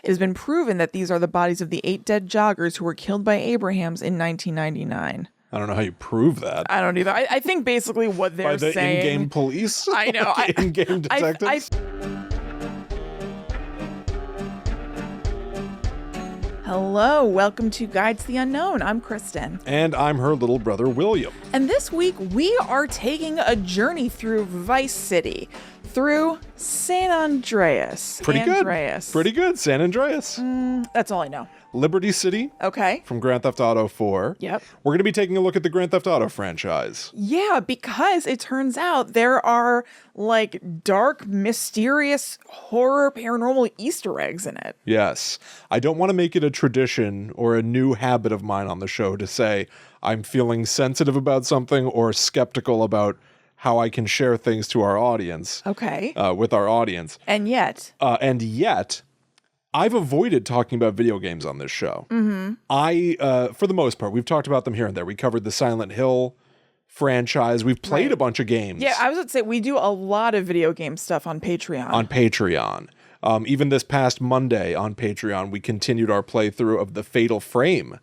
It has been proven that these are the bodies of the 8 dead joggers who were killed by Abrahams in 1999. I don't know how you prove that. I don't either. I think basically what they're By the saying... in-game police? I know. In-game detectives? Hello, welcome to Guide to the Unknown. I'm Kristen. And I'm her little brother, William. And this week, we are taking a journey through Vice City, through San Andreas. Pretty good. San Andreas. That's all I know. Liberty City. Okay. From Grand Theft Auto 4. Yep. We're going to be taking a look at the Grand Theft Auto franchise. Yeah, because it turns out there are, like, dark, mysterious, horror, paranormal Easter eggs in it. Yes. I don't want to make it a tradition or a new habit of mine on the show to say I'm feeling sensitive about something or skeptical about how I can share things to our audience. Okay. With our audience. And yet, I've avoided talking about video games on this show. Mm-hmm. For the most part, we've talked about them here and there. We covered the Silent Hill franchise. We've played a bunch of games. Yeah, I was going to say, we do a lot of video game stuff on Patreon. Even this past Monday on Patreon, we continued our playthrough of the Fatal Frame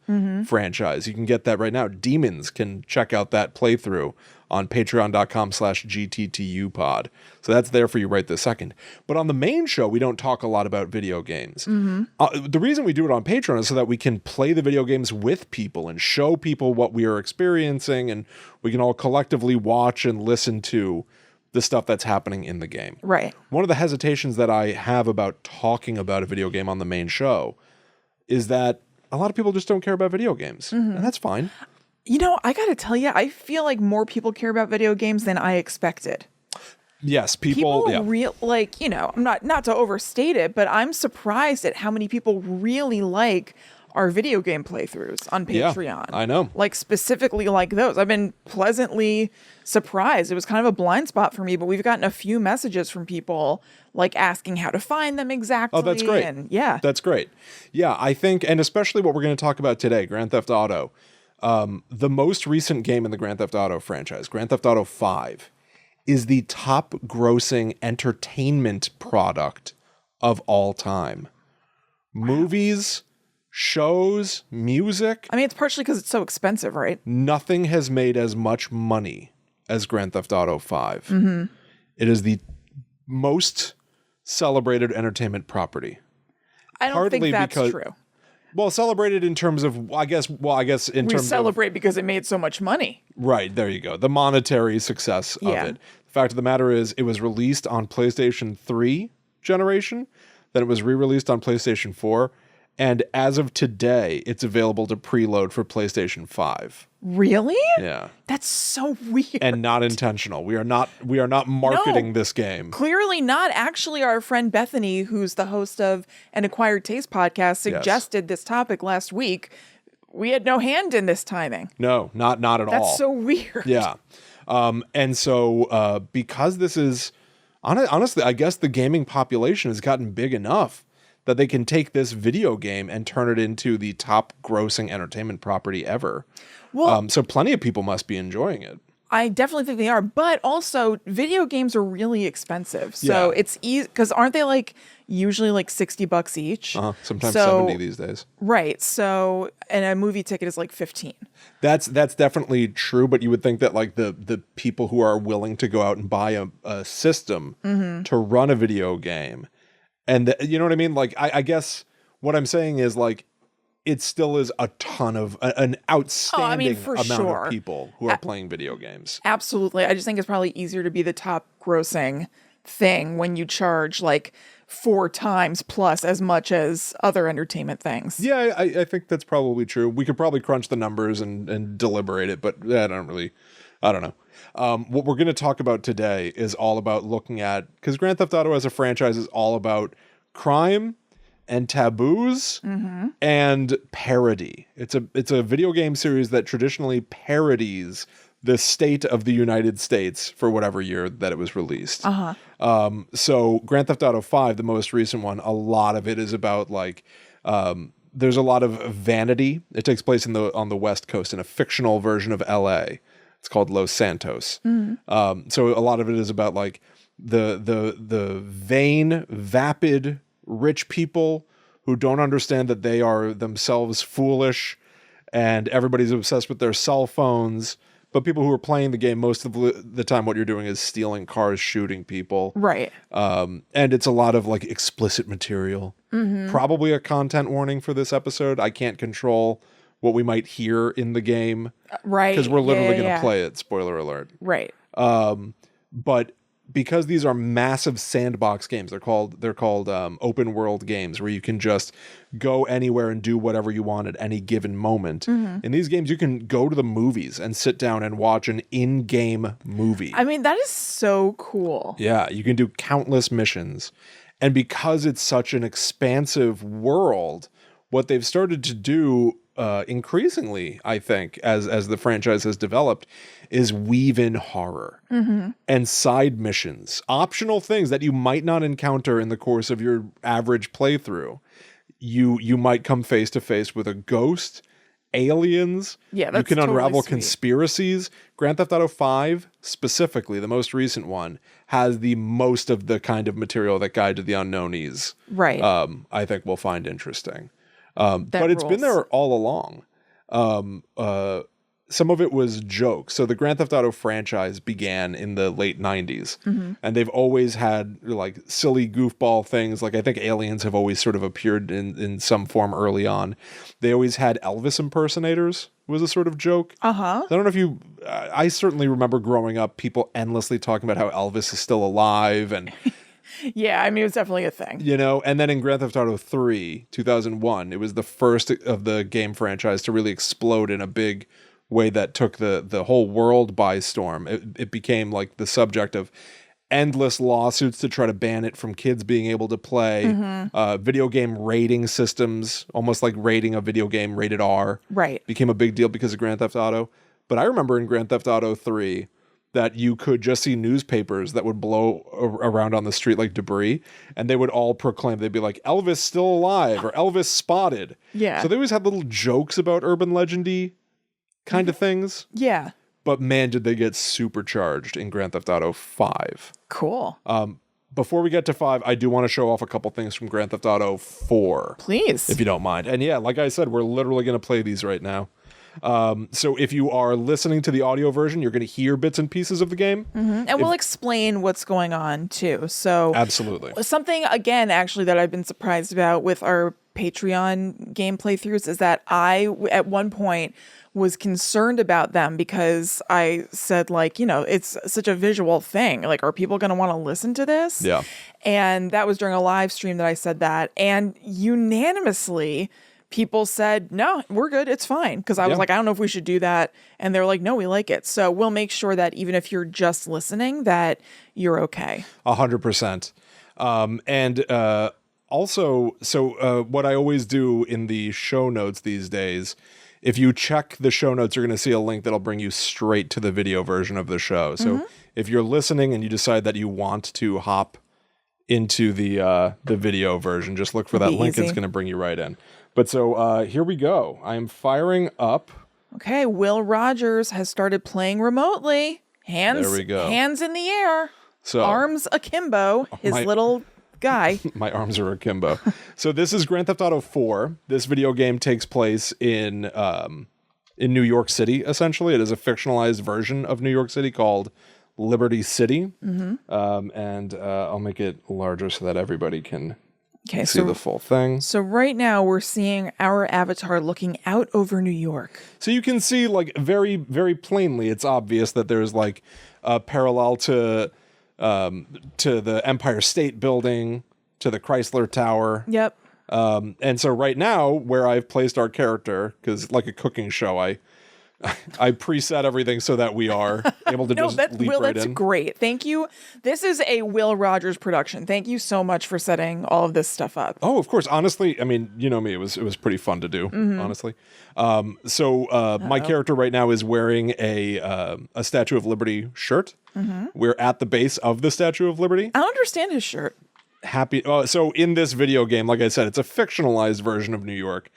franchise. You can get that right now. Demons can check out that playthrough on patreon.com/gttupod. So that's there for you right this second. But on the main show, we don't talk a lot about video games. The reason we do it on Patreon is so that we can play the video games with people and show people what we are experiencing, and we can all collectively watch and listen to the stuff that's happening in the game. Right. One of the hesitations that I have about talking about a video game on the main show is that a lot of people just don't care about video games. And that's fine. You know, I gotta tell you, I feel like more people care about video games than I expected. Yes, people like, you know, I'm not to overstate it, but I'm surprised at how many people really like our video game playthroughs on Patreon. Yeah, I know. Like, specifically like those. I've been pleasantly surprised. It was kind of a blind spot for me, but we've gotten a few messages from people like asking how to find them exactly. Oh, that's great. And yeah. That's great. Yeah, I think, and especially what we're going to talk about today, Grand Theft Auto. The most recent game in the Grand Theft Auto franchise, Grand Theft Auto 5, is the top grossing entertainment product of all time. Wow. Movies, shows, music. I mean, it's partially because it's so expensive, right? Nothing has made as much money as Grand Theft Auto 5. It is the most celebrated entertainment property. I don't think that's true. Well, celebrated in terms of, I guess in terms of... We celebrate because it made so much money. Right, there you go. The monetary success of it. The fact of the matter is, it was released on PlayStation 3 generation, then it was re-released on PlayStation 4, and as of today, it's available to preload for PlayStation 5. Really? Yeah. That's so weird. And not intentional. We are not marketing this game. Clearly not. Actually, our friend Bethany, who's the host of an Acquired Taste podcast, suggested this topic last week. We had no hand in this timing. No, not at all. That's so weird. Yeah. And so because this is honestly, I guess the gaming population has gotten big enough that they can take this video game and turn it into the top grossing entertainment property ever. Well, so plenty of people must be enjoying it. I definitely think they are, but also video games are really expensive. So it's easy, because aren't they like usually like $60 each? Sometimes 70 these days. Right. So, and a movie ticket is like 15. That's definitely true, but you would think that like the people who are willing to go out and buy a system to run a video game, and you know what I mean? Like, I guess what I'm saying is like, it still is a ton of an outstanding amount of people who are playing video games. Absolutely. I just think it's probably easier to be the top grossing thing when you charge like 4 times plus as much as other entertainment things. Yeah, I think that's probably true. We could probably crunch the numbers and deliberate it, but I don't know. What we're going to talk about today is all about looking at, because Grand Theft Auto as a franchise is all about crime and taboos and parody. It's a video game series that traditionally parodies the state of the United States for whatever year that it was released. So Grand Theft Auto 5, the most recent one, a lot of it is about like there's a lot of vanity. It takes place on the West Coast in a fictional version of LA. It's called Los Santos. So a lot of it is about like the vain, vapid rich people who don't understand that they are themselves foolish and everybody's obsessed with their cell phones. But people who are playing the game, most of the time, what you're doing is stealing cars, shooting people. Right. And it's a lot of like explicit material. Probably a content warning for this episode. I can't control what we might hear in the game. Right. Because we're literally going to play it. Spoiler alert. Right. But because these are massive sandbox games, they're called open world games where you can just go anywhere and do whatever you want at any given moment. In these games, you can go to the movies and sit down and watch an in-game movie. I mean, that is so cool. Yeah, you can do countless missions. And because it's such an expansive world, what they've started to do increasingly, I think, as the franchise has developed, is weave in horror and side missions, optional things that you might not encounter in the course of your average playthrough. You might come face to face with a ghost, aliens. Yeah, that's you can totally unravel sweet. Conspiracies. Grand Theft Auto 5, specifically, the most recent one, has the most of the kind of material that Guide to the Unknownies, Right. I think we'll find interesting. But it's been rules. there all along. Some of it was jokes. So the Grand Theft Auto franchise began in the late 90s. And they've always had like silly goofball things. Like I think aliens have always sort of appeared in some form early on. They always had Elvis impersonators was a sort of joke. I don't know if you... I certainly remember growing up, people endlessly talking about how Elvis is still alive and... Yeah, I mean, it was definitely a thing. You know, and then in Grand Theft Auto 3, 2001, it was the first of the game franchise to really explode in a big way that took the whole world by storm. It became like the subject of endless lawsuits to try to ban it from kids being able to play. Video game rating systems, almost like rating a video game rated R. Right. Became a big deal because of Grand Theft Auto. But I remember in Grand Theft Auto 3... that you could just see newspapers that would blow around on the street like debris, and they would all proclaim, they'd be like, Elvis still alive, or Elvis spotted. Yeah. So they always had little jokes about urban legendy kind of things. Yeah. But man, did they get supercharged in Grand Theft Auto 5. Cool. Before we get to 5, I do want to show off a couple things from Grand Theft Auto 4. Please. If you don't mind. And yeah, like I said, we're literally going to play these right now. So if you are listening to the audio version, you're going to hear bits and pieces of the game. And we'll explain what's going on too. So Absolutely. something again, actually, that I've been surprised about with our Patreon game playthroughs is that I, at one point, was concerned about them because I said, like, you know, it's such a visual thing. Like, are people going to want to listen to this? Yeah. And that was during a live stream that I said that. And unanimously, people said, no, we're good. It's fine. Because I was like, I don't know if we should do that. And they're like, no, we like it. So we'll make sure that even if you're just listening, that you're okay. 100%. Also, what I always do in the show notes these days, if you check the show notes, you're going to see a link that'll bring you straight to the video version of the show. So if you're listening and you decide that you want to hop into the video version, just look for that link. Easy. It's going to bring you right in. But so here we go. I am firing up. Okay, Will Rogers has started playing remotely. Hands, There we go. hands in the air, So arms akimbo. His little guy. my arms are akimbo. So this is Grand Theft Auto 4. This video game takes place in New York City. Essentially, it is a fictionalized version of New York City called Liberty City. And I'll make it larger so that everybody can see the full thing. So right now we're seeing our avatar looking out over New York. So you can see, like, very, very plainly, it's obvious that there's like a parallel to the Empire State Building, to the Chrysler Tower. Yep. And so right now, where I've placed our character, because like a cooking show, I preset everything so that we are able to just leap Will, right that's in. great. Thank you. This is a Will Rogers production. Thank you so much for setting all of this stuff up. Oh, of course. Honestly, I mean, you know me. It was pretty fun to do. Honestly. My character right now is wearing a Statue of Liberty shirt. We're at the base of the Statue of Liberty. I don't understand his shirt. So in this video game, like I said, it's a fictionalized version of New York.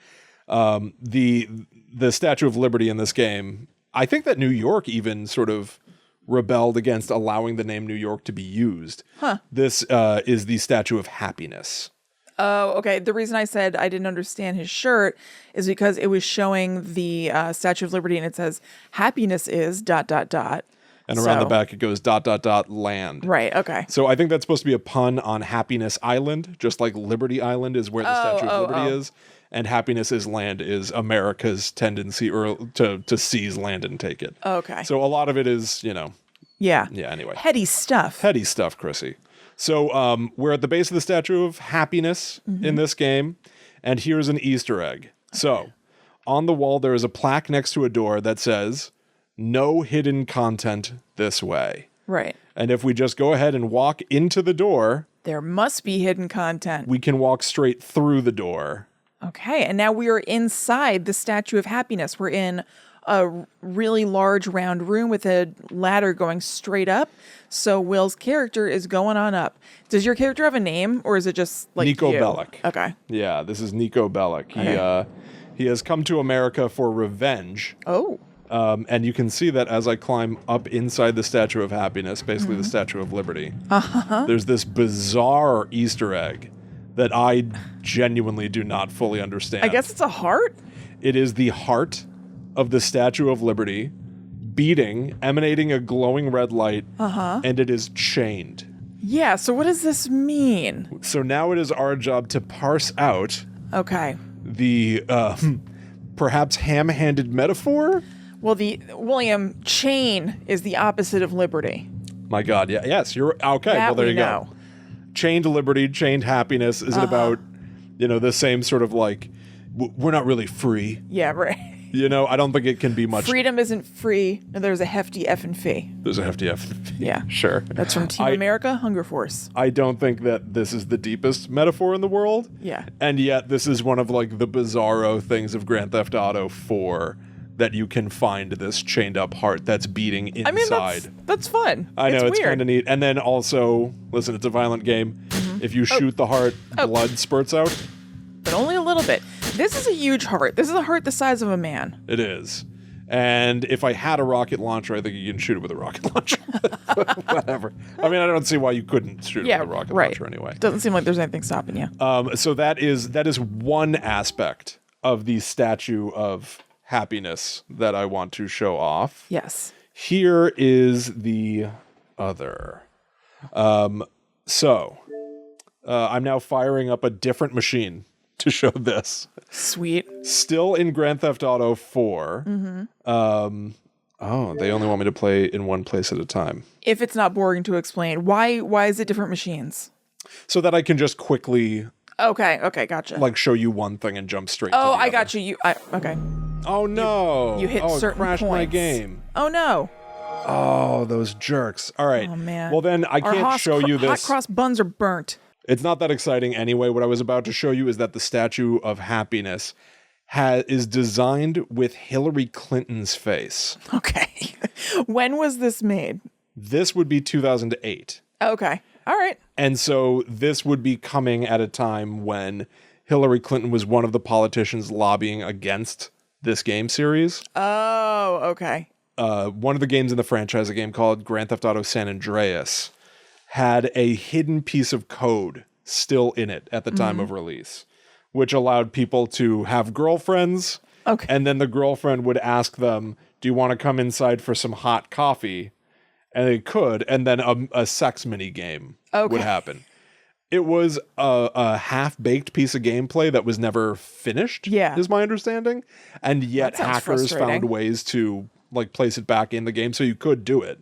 The Statue of Liberty in this game, I think that New York even sort of rebelled against allowing the name New York to be used. This is the Statue of Happiness. Oh, okay. The reason I said I didn't understand his shirt is because it was showing the Statue of Liberty and it says happiness is ... And around the back, it goes ... land. Right. Okay. So I think that's supposed to be a pun on Happiness Island, just like Liberty Island is where the Statue of Liberty is. And Happiness is land is America's tendency to seize land and take it. Okay. So a lot of it is, Yeah. Yeah, anyway. Heady stuff. Heady stuff, Chrissy. So we're at the base of the Statue of Happiness in this game, and here's an Easter egg. So on the wall, there is a plaque next to a door that says, "No hidden content this way." Right. And if we just go ahead and walk into the door, There must be hidden content. we can walk straight through the door. Okay. And now we are inside the Statue of Happiness. We're in a really large round room with a ladder going straight up. So Will's character is going on up. Does your character have a name, or is it just like Nico you? Bellic. Okay. Yeah, this is Nico Bellic. He has come to America for revenge. Oh. And you can see that as I climb up inside the Statue of Happiness, basically the Statue of Liberty, there's this bizarre Easter egg that I genuinely do not fully understand. I guess it's a heart? It is the heart of the Statue of Liberty beating, emanating a glowing red light, and it is chained. Yeah, so what does this mean? So now it is our job to parse out Okay. the perhaps ham-handed metaphor. Well, William, chain is the opposite of liberty. My God, yeah, yes, you're okay. That Well, there we you know. go. Chained liberty, chained happiness. Is it about, the same sort of like, we're not really free. Yeah, right. I don't think it can be much. Freedom isn't free. No, there's a hefty effing fee. There's a hefty F. Yeah. Sure. That's from Team America, Hunger Force. I don't think that this is the deepest metaphor in the world. Yeah. And yet this is one of like the bizarro things of Grand Theft Auto 4 that you can find this chained up heart that's beating inside. I mean, that's fun. I know, it's weird. kind of neat. And then also, listen, it's a violent game. If you shoot the heart, blood spurts out. But only a little bit. This is a huge heart. This is a heart the size of a man. It is. And if I had a rocket launcher, I think you can shoot it with a rocket launcher. Whatever. I mean, I don't see why you couldn't shoot it with a rocket launcher anyway. Doesn't seem like there's anything stopping you. So that is one aspect of the Statue of Happiness that I want to show off. Yes. Here is the other. So I'm now firing up a different machine to show this. Sweet. Still in Grand Theft Auto 4. They only want me to play in one place at a time. If it's not boring to explain, why is it different machines? So that I can just quickly Okay, gotcha. like show you one thing and jump straight to the I other. got you. Okay. Oh no. You hit certain it crashed my points. game. Oh no. Oh, those jerks. All right. Oh man. Well then I can't show you this. Hot cross buns are burnt. It's not that exciting anyway. What I was about to show you is that the Statue of Happiness is designed with Hillary Clinton's face. Okay. When was this made? This would be 2008. Okay. All right. And so this would be coming at a time when Hillary Clinton was one of the politicians lobbying against this game series. Oh, okay. One of the games in the franchise, a game called Grand Theft Auto San Andreas, had a hidden piece of code still in it at the time of release, which allowed people to have girlfriends. Okay. And then the girlfriend would ask them, do you want to come inside for some hot coffee? And they could. And then a sex mini game would happen. It was a half-baked piece of gameplay that was never finished, is my understanding. And yet hackers found ways to like place it back in the game so you could do it.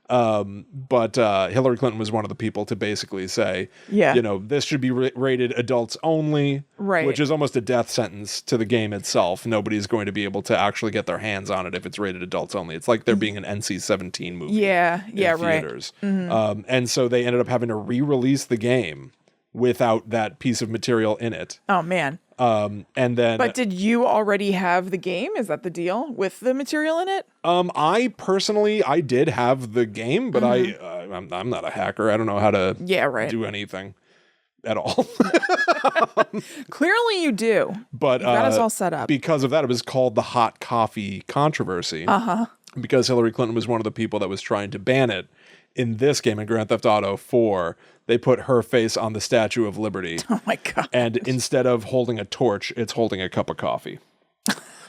But Hillary Clinton was one of the people to basically say, this should be rated adults only, which is almost a death sentence to the game itself. Nobody's going to be able to actually get their hands on it if it's rated adults only. It's like there being an NC-17 movie in theaters. And so they ended up having to re-release the game without that piece of material in it. Oh, man. And then, but did you already have the game? Is that the deal with the material in it? I personally did have the game, but I'm not a hacker. I don't know how to do anything at all. Clearly you do. But you got us all set up. Because of that, it was called the hot coffee controversy. Because Hillary Clinton was one of the people that was trying to ban it In this game, in Grand Theft Auto 4, they put her face on the Statue of Liberty. Oh my God. And instead of holding a torch, it's holding a cup of coffee.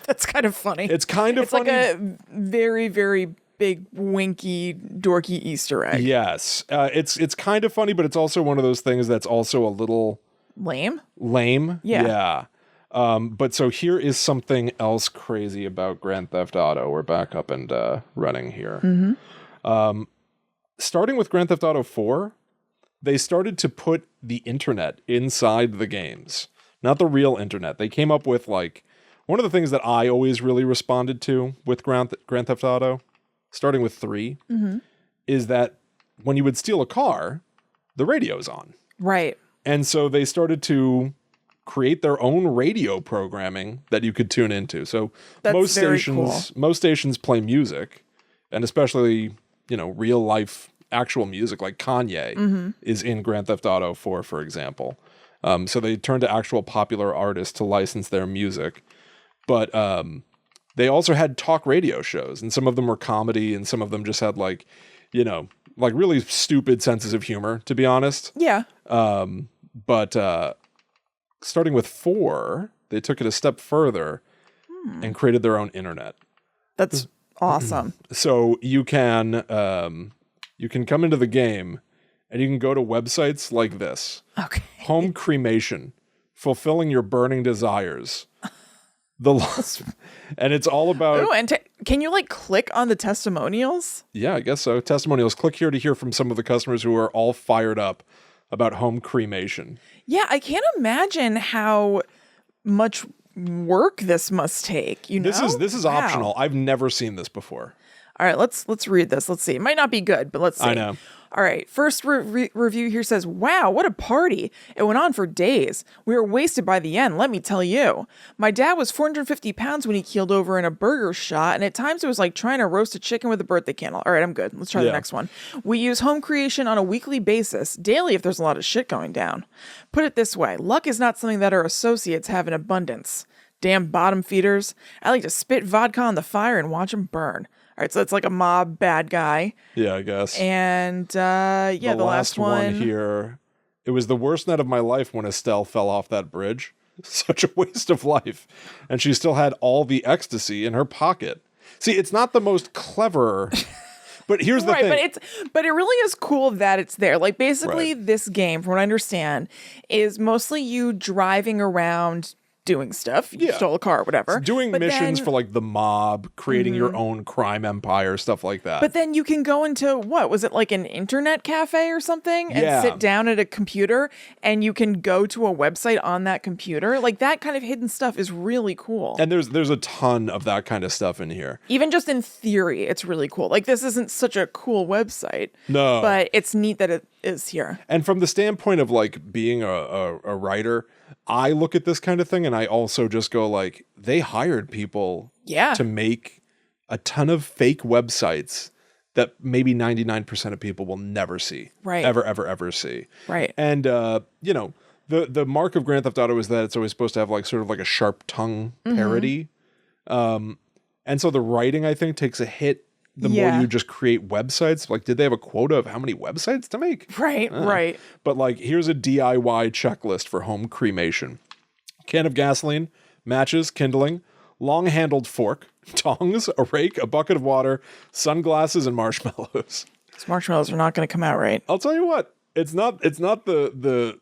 That's kind of funny. It's kind of funny. It's like a very, very big, winky, dorky Easter egg. Yes. It's kind of funny, but it's also one of those things that's also a little... Lame? Yeah. But so here is something else crazy about Grand Theft Auto. We're back up and running here. Starting with Grand Theft Auto 4, they started to put the internet inside the games. Not the real internet. They came up with, like, one of the things that I always really responded to with Grand Theft Auto, starting with 3, is that when you would steal a car, the radio's on. Right. And so they started to create their own radio programming that you could tune into. So That's most very stations play music, and especially, you know, real life actual music like Kanye is in Grand Theft Auto 4, for example. So they turned to actual popular artists to license their music. But they also had talk radio shows, and some of them were comedy, and some of them just had, like, you know, like really stupid senses of humor, to be honest. Yeah. But starting with 4, they took it a step further and created their own internet. That's awesome. So you can come into the game and you can go to websites like this. Okay. Home cremation, fulfilling your burning desires. And it's all about... Oh, and can you, like, click on the testimonials? Yeah, I guess so. Testimonials. Click here to hear from some of the customers who are all fired up about home cremation. Yeah, I can't imagine how much work this must take, you know? This is optional. I've never seen this before. All right, let's read this. Let's see. It might not be good, but let's see. I know. All right, first review here says, wow, what a party. It went on for days. We were wasted by the end, let me tell you. My dad was 450 pounds when he keeled over in a burger shot, and at times it was like trying to roast a chicken with a birthday candle. All right, I'm good. Let's try the next one. We use home creation on a weekly basis, daily if there's a lot of shit going down. Put it this way, luck is not something that our associates have in abundance. Damn bottom feeders. I like to spit vodka on the fire and watch them burn. All right, so it's like a mob bad guy. Yeah, I guess. And the last one here. It was the worst night of my life when Estelle fell off that bridge. Such a waste of life. And she still had all the ecstasy in her pocket. See, it's not the most clever, but here's the thing. But it really is cool that it's there. Like, basically, this game, from what I understand, is mostly you driving around doing stuff. You stole a car or whatever. It's doing missions for, like, the mob, creating your own crime empire, stuff like that. But then you can go into, what, was it like an internet cafe or something? And sit down at a computer and you can go to a website on that computer? Like, that kind of hidden stuff is really cool. And there's a ton of that kind of stuff in here. Even just in theory, it's really cool. Like, this isn't such a cool website. No. But it's neat that it is here. And from the standpoint of, like, being a writer, I look at this kind of thing and I also just go, like, they hired people to make a ton of fake websites that maybe 99% of people will never see. Right. Ever see. Right. And, you know, the mark of Grand Theft Auto is that it's always supposed to have, like, sort of like a sharp tongue parody. And so the writing, I think, takes a hit the more you just create websites. Like, did they have a quota of how many websites to make? Right. But, like, here's a DIY checklist for home cremation. Can of gasoline, matches, kindling, long-handled fork, tongs, a rake, a bucket of water, sunglasses, and marshmallows. These marshmallows are not going to come out right. I'll tell you what, it's not the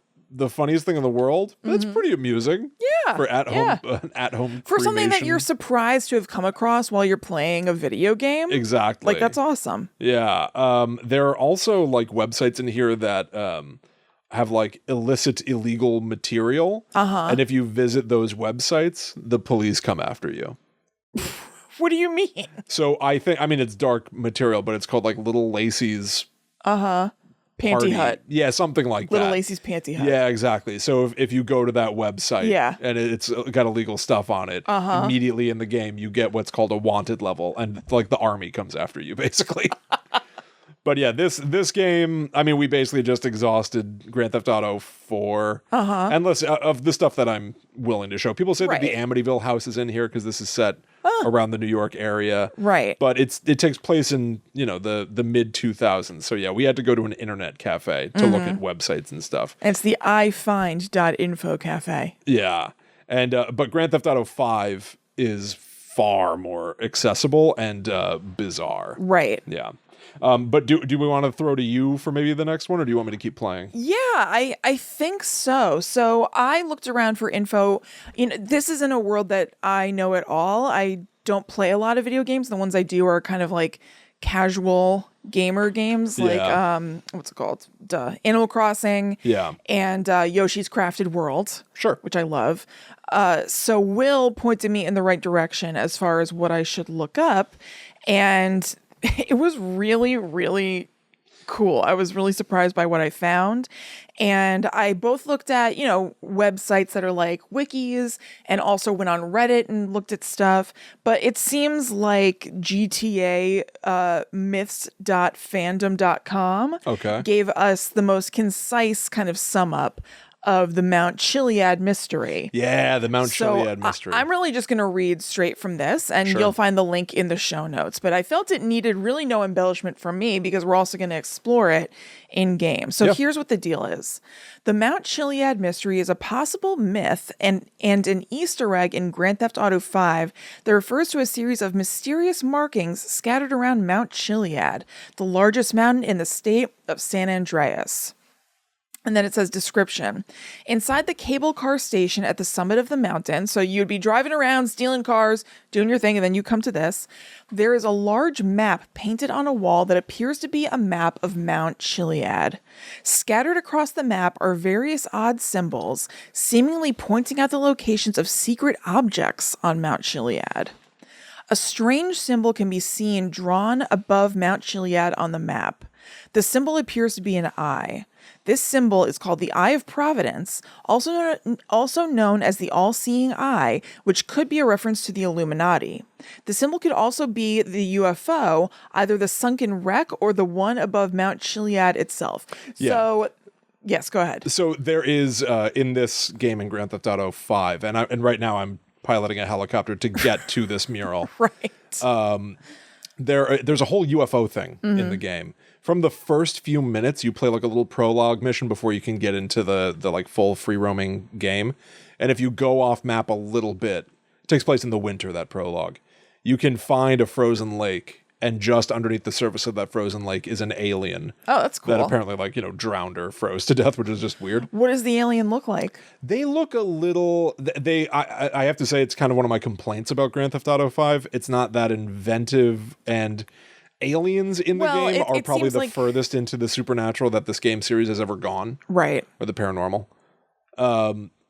funniest thing in the world, but it's pretty amusing. Yeah. For at-home for something that cremation. you're surprised to have come across while you're playing a video game. Exactly. Like, that's awesome. Yeah. There are also, like, websites in here that have, like, illicit, illegal material. And if you visit those websites, the police come after you. What do you mean? So I mean, it's dark material, but it's called, like, Little Lacey's Panty Party. Hut. Yeah, something like Little that. Lacey's Panty Hut. Yeah, exactly. So if you go to that website and it's got illegal stuff on it, immediately in the game, you get what's called a wanted level, and, like, the army comes after you, basically. But yeah, this game, I mean, we basically just exhausted Grand Theft Auto 4. And listen, of the stuff that I'm willing to show. People say that the Right. Amityville house is in here because this is set around the New York area. Right. But it takes place in, the mid 2000s. So yeah, we had to go to an internet cafe to look at websites and stuff. And it's the ifind.info cafe. Yeah. And but Grand Theft Auto 5 is far more accessible and bizarre. Right. Yeah. But do we want to throw to you for maybe the next one, or do you want me to keep playing? Yeah, I think so. So I looked around for info. This isn't a world that I know at all. I don't play a lot of video games. The ones I do are kind of like casual gamer games, like what's it called? Animal Crossing. Yeah. And Yoshi's Crafted World. Sure. Which I love. So Will pointed me in the right direction as far as what I should look up, and it was really, really cool. I was really surprised by what I found. And I both looked at, websites that are like wikis, and also went on Reddit and looked at stuff. But it seems like GTA myths.fandom.com gave us the most concise kind of sum up of the Mount Chiliad mystery. Yeah, the Mount Chiliad mystery. I'm really just going to read straight from this, and Sure. you'll find the link in the show notes. But I felt it needed really no embellishment from me because we're also going to explore it in game. So here's what the deal is. The Mount Chiliad mystery is a possible myth and an Easter egg in Grand Theft Auto 5 that refers to a series of mysterious markings scattered around Mount Chiliad, the largest mountain in the state of San Andreas. And then it says description. Inside the cable car station at the summit of the mountain, so you'd be driving around, stealing cars, doing your thing, and then you come to this, there is a large map painted on a wall that appears to be a map of Mount Chiliad. Scattered across the map are various odd symbols, seemingly pointing out the locations of secret objects on Mount Chiliad. A strange symbol can be seen drawn above Mount Chiliad on the map. The symbol appears to be an eye. This symbol is called the Eye of Providence, also known as the All-Seeing Eye, which could be a reference to the Illuminati. The symbol could also be the UFO, either the sunken wreck or the one above Mount Chiliad itself. Yeah. So, yes, go ahead. So there is in this game in Grand Theft Auto 5, and right now I'm piloting a helicopter to get to this mural. Right. There's a whole UFO thing in the game. From the first few minutes, you play like a little prologue mission before you can get into the like full free roaming game. And if you go off map a little bit, it takes place in the winter, that prologue. You can find a frozen lake, and just underneath the surface of that frozen lake is an alien. Oh, that's cool. That apparently drowned or froze to death, which is just weird. What does the alien look like? They look a little. I have to say, it's kind of one of my complaints about Grand Theft Auto 5. It's not that inventive, and aliens in the game are probably the furthest into the supernatural that this game series has ever gone. Right. Or the paranormal.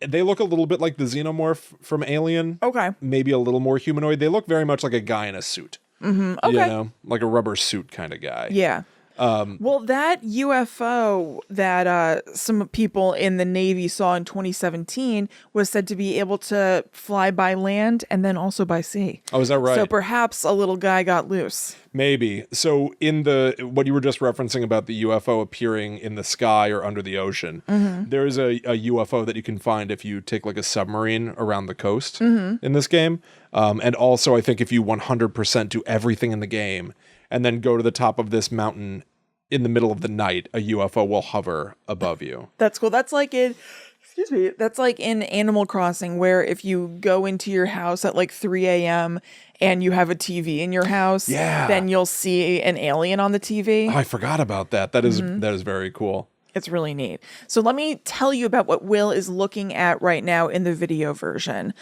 They look a little bit like the xenomorph from Alien. Okay. Maybe a little more humanoid. They look very much like a guy in a suit. Mm-hmm. Okay. Like a rubber suit kind of guy. Yeah. Well, that UFO that some people in the Navy saw in 2017 was said to be able to fly by land and then also by sea. Oh, is that right? So perhaps a little guy got loose. Maybe. So in what you were just referencing about the UFO appearing in the sky or under the ocean, there's a UFO that you can find if you take like a submarine around the coast in this game. And also I think if you 100% do everything in the game and then go to the top of this mountain in the middle of the night, a UFO will hover above you. That's cool. That's like that's like in Animal Crossing, where if you go into your house at like 3 a.m. and you have a TV in your house, then you'll see an alien on the TV. Oh, I forgot about that. That is very cool. It's really neat. So let me tell you about what Will is looking at right now in the video version.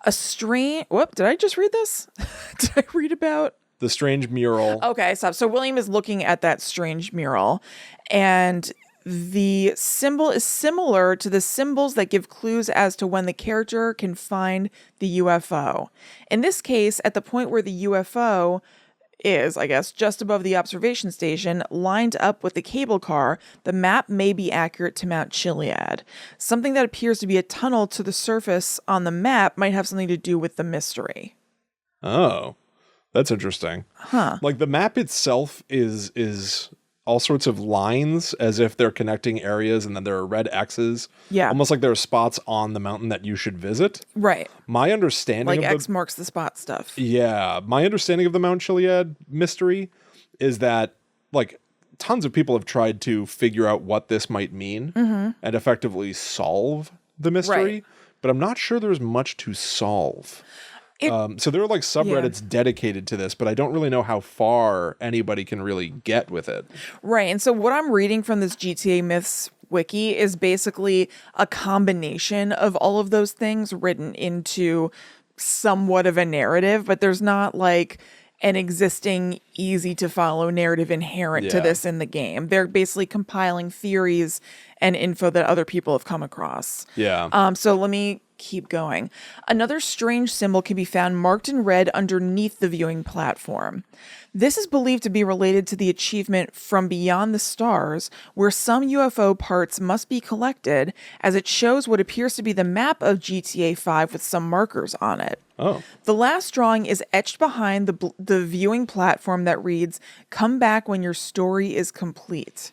Whoop, did I just read this? Did I read about... The strange mural. Okay, stop. So William is looking at that strange mural, and the symbol is similar to the symbols that give clues as to when the character can find the UFO. In this case, at the point where the UFO is, I guess, just above the observation station, lined up with the cable car, the map may be accurate to Mount Chiliad. Something that appears to be a tunnel to the surface on the map might have something to do with the mystery. Oh. That's interesting. Huh. Like the map itself is all sorts of lines as if they're connecting areas, and then there are red X's. Yeah. Almost like there are spots on the mountain that you should visit. Right. My understanding Like of X marks the spot stuff. Yeah, my understanding of the Mount Chiliad mystery is that, like, tons of people have tried to figure out what this might mean and effectively solve the mystery, Right. but I'm not sure there's much to solve. So there are like subreddits dedicated to this, but I don't really know how far anybody can really get with it. Right. And so what I'm reading from this GTA Myths wiki is basically a combination of all of those things written into somewhat of a narrative, but there's not like an existing easy to follow narrative inherent to this in the game. They're basically compiling theories and info that other people have come across. Yeah. So let me keep going. Another strange symbol can be found marked in red underneath the viewing platform. This is believed to be related to the achievement From Beyond the Stars, where some UFO parts must be collected, as it shows what appears to be the map of GTA 5 with some markers on it. Oh. The last drawing is etched behind the viewing platform that reads, "Come back when your story is complete."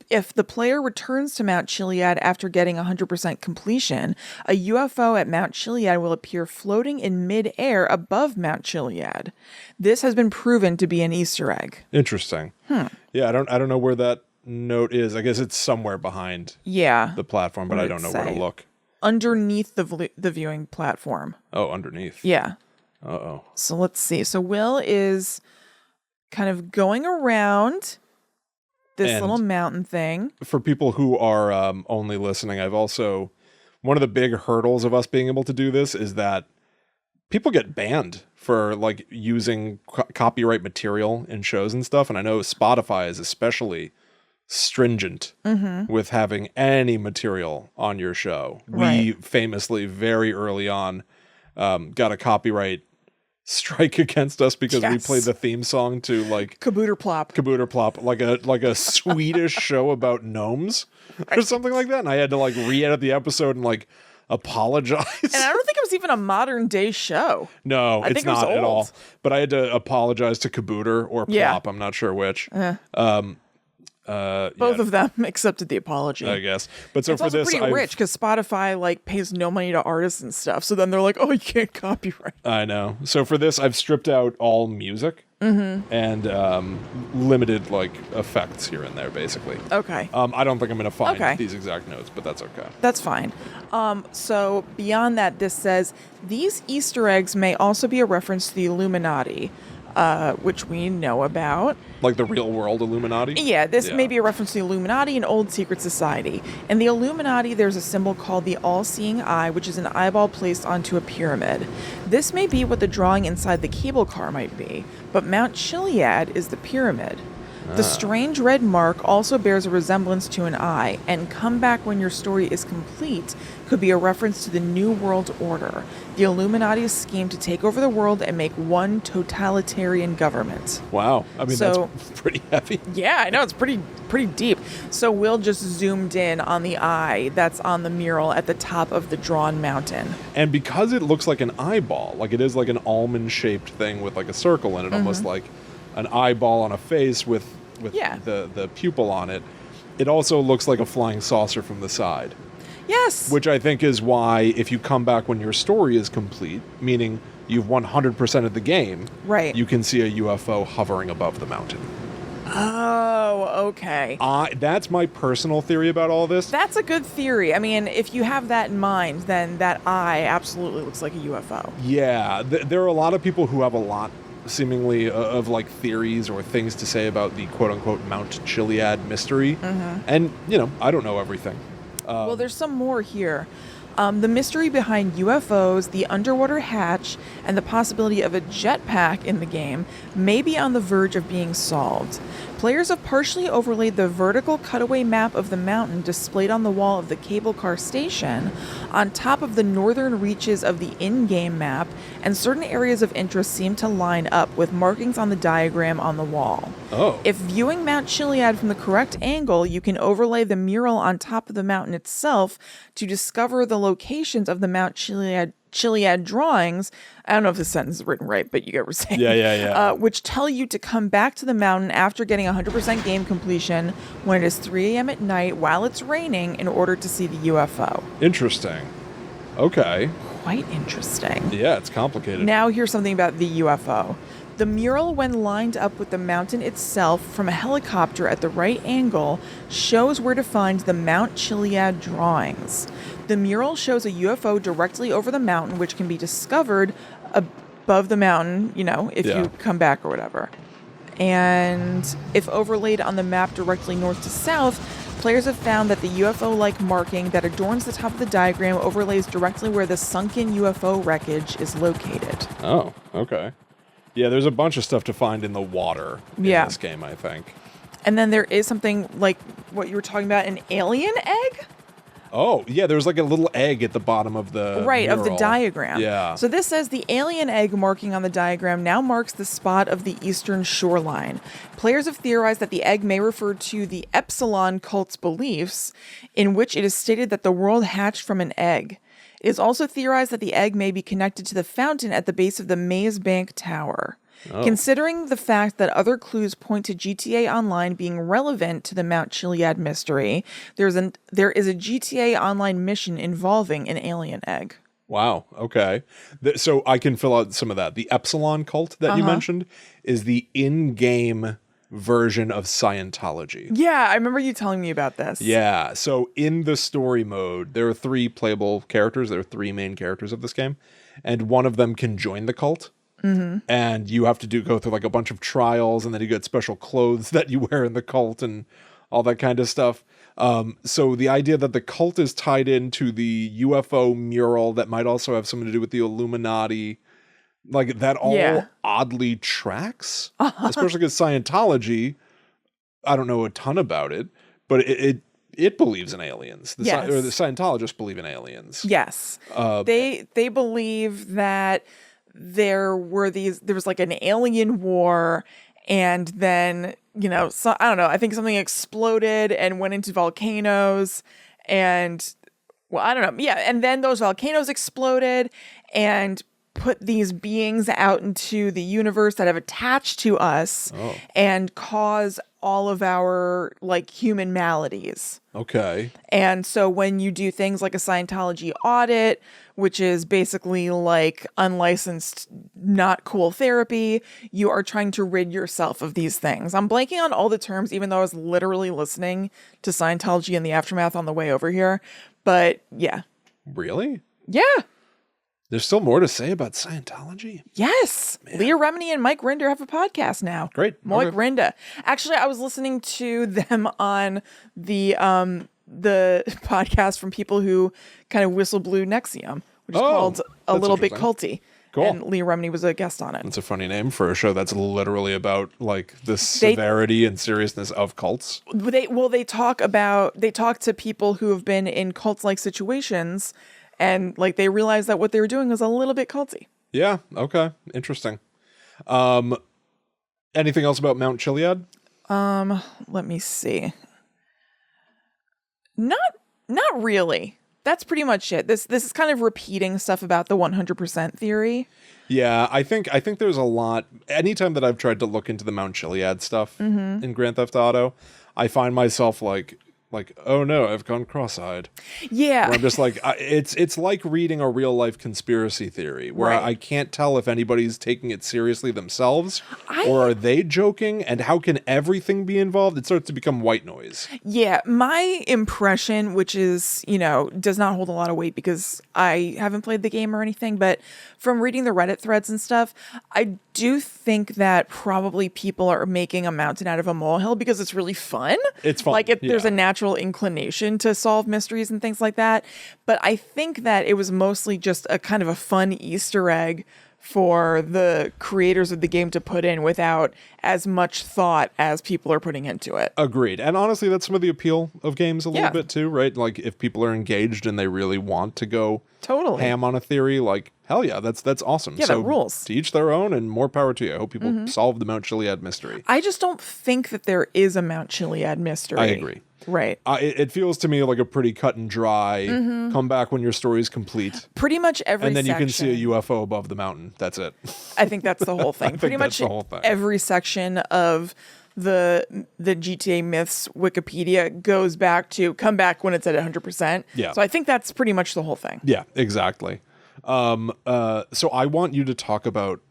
If the player returns to Mount Chiliad after getting 100% completion, a UFO at Mount Chiliad will appear floating in mid-air above Mount Chiliad. This has been proven to be an Easter egg. Interesting. Yeah, I don't know where that note is. I guess it's somewhere behind the platform, but I don't know where to look. Underneath the viewing platform. Oh, underneath. Yeah. Uh-oh. So let's see. So Will is kind of going around this little mountain thing. For people who are only listening, one of the big hurdles of us being able to do this is that people get banned for like using copyright material in shows and stuff. And I know Spotify is especially stringent with having any material on your show. We famously, very early on, got a copyright strike against us because we played the theme song to like Kabooter Plop, like a Swedish show about gnomes or something like that, and I had to like re-edit the episode and like apologize. And I don't think it was even a modern day show. No, it's not at all. But I had to apologize to Kabooter or Plop. I'm not sure which. Both of them accepted the apology, I guess. But so it's for also this, pretty rich because Spotify like pays no money to artists and stuff. So then they're like, "Oh, you can't copyright." I know. So for this, I've stripped out all music and limited like effects here and there, basically. Okay. I don't think I'm going to find these exact notes, but that's okay. That's fine. So beyond that, this says these Easter eggs may also be a reference to the Illuminati, which we know about. Like the real world Illuminati? Yeah, this may be a reference to the Illuminati, an old secret society. In the Illuminati, there's a symbol called the all-seeing eye, which is an eyeball placed onto a pyramid. This may be what the drawing inside the cable car might be, but Mount Chiliad is the pyramid. The strange red mark also bears a resemblance to an eye, and "come back when your story is complete" could be a reference to the New World Order, the Illuminati's scheme to take over the world and make one totalitarian government. Wow. I mean, that's pretty heavy. Yeah, I know. It's pretty deep. So Will just zoomed in on the eye that's on the mural at the top of the drawn mountain. And because it looks like an eyeball, like it is like an almond-shaped thing with like a circle in it, almost like an eyeball on a face with the pupil on it, it also looks like a flying saucer from the side. Yes. Which I think is why if you come back when your story is complete, meaning you've 100% of the game, you can see a UFO hovering above the mountain. Oh, okay. That's my personal theory about all this. That's a good theory. I mean, if you have that in mind, then that eye absolutely looks like a UFO. Yeah. There are a lot of people who have a lot seemingly of like theories or things to say about the quote-unquote Mount Chiliad mystery. And, I don't know everything. Well, there's some more here. The mystery behind UFOs, the underwater hatch, and the possibility of a jetpack in the game may be on the verge of being solved. Players have partially overlaid the vertical cutaway map of the mountain displayed on the wall of the cable car station on top of the northern reaches of the in-game map, and certain areas of interest seem to line up with markings on the diagram on the wall. If viewing Mount Chiliad from the correct angle, you can overlay the mural on top of the mountain itself to discover the locations of the Mount Chiliad Chiliad drawings, I don't know if this sentence is written right, but you get what we're saying. Yeah. Which tell you to come back to the mountain after getting 100% game completion when it is 3 a.m. at night while it's raining in order to see the UFO. Interesting. Okay. Quite interesting. Yeah, it's complicated. Now here's something about the UFO. The mural, when lined up with the mountain itself from a helicopter at the right angle, shows where to find the Mount Chiliad drawings. The mural shows a UFO directly over the mountain, which can be discovered above the mountain, if you come back or whatever. And if overlaid on the map directly north to south, players have found that the UFO-like marking that adorns the top of the diagram overlays directly where the sunken UFO wreckage is located. Oh, okay. Yeah, there's a bunch of stuff to find in the water in this game, I think. And then there is something like what you were talking about, an alien egg? Oh, yeah, there's like a little egg at the bottom of the of the mural. diagram. Yeah. So this says the alien egg marking on the diagram now marks the spot of the eastern shoreline. Players have theorized that the egg may refer to the Epsilon cult's beliefs, in which it is stated that the world hatched from an egg. It is also theorized that the egg may be connected to the fountain at the base of the Maze Bank Tower. Oh. Considering the fact that other clues point to GTA Online being relevant to the Mount Chiliad mystery, there is a GTA Online mission involving an alien egg. Wow, okay. So I can fill out some of that. The Epsilon cult that you mentioned is the in-game version of Scientology. Yeah, I remember you telling me about this. Yeah, so in the story mode, there are 3 playable characters. There are 3 main characters of this game, and one of them can join the cult. Mm-hmm. And you have to go through like a bunch of trials, and then you get special clothes that you wear in the cult and all that kind of stuff. So the idea that the cult is tied into the UFO mural that might also have something to do with the Illuminati, like that all oddly tracks, especially because Scientology, I don't know a ton about it, but it believes in aliens. The Scientologists believe in aliens. Yes. They believe that there was like an alien war, and then, so, I don't know, I think something exploded and went into volcanoes, and, well, I don't know. Yeah, and then those volcanoes exploded and put these beings out into the universe that have attached to us and cause all of our like human maladies. Okay. And so when you do things like a Scientology audit, which is basically like unlicensed, not cool therapy, you are trying to rid yourself of these things. I'm blanking on all the terms, even though I was literally listening to Scientology in the aftermath on the way over here. But yeah. Really? Yeah. There's still more to say about Scientology? Yes. Man. Leah Remini and Mike Rinder have a podcast now. Great. Mike Rinder. Actually, I was listening to them on the podcast from people who kind of whistle blew NXIVM, which is called A Little Bit Culty. Cool. And Leah Remini was a guest on it. That's a funny name for a show that's literally about like the severity and seriousness of cults. They talk to people who have been in cult-like situations, and like they realized that what they were doing was a little bit culty. Yeah. Okay. Interesting. Anything else about Mount Chiliad? Let me see. Not really. That's pretty much it. This is kind of repeating stuff about the 100% theory. Yeah, I think there's a lot. Anytime that I've tried to look into the Mount Chiliad stuff in Grand Theft Auto, I find myself like, oh no, I've gone cross-eyed. Yeah. Where I'm just like, it's like reading a real-life conspiracy theory, where I can't tell if anybody's taking it seriously themselves, or are they joking, and how can everything be involved? It starts to become white noise. Yeah, my impression, which is, does not hold a lot of weight because I haven't played the game or anything, but from reading the Reddit threads and stuff, I do think that probably people are making a mountain out of a molehill because it's really fun. It's fun. There's a natural inclination to solve mysteries and things like that. But I think that it was mostly just a kind of a fun Easter egg for the creators of the game to put in without as much thought as people are putting into it. Agreed. And honestly, that's some of the appeal of games a little bit too, right? Like if people are engaged and they really want to go ham on a theory, like hell yeah, that's awesome. Yeah, so that rules. To each their own, and more power to you. I hope people solve the Mount Chiliad mystery. I just don't think that there is a Mount Chiliad mystery. I agree. Right. It feels to me like a pretty cut and dry, come back when your story is complete. Pretty much every And then section. you can see a UFO above the mountain. That's it. I think that's the whole thing. Pretty much that's the whole thing. every section of the GTA Myths Wikipedia goes back to come back when it's at 100%. Yeah. So I think that's pretty much the whole thing. Yeah, exactly. So I want you to talk about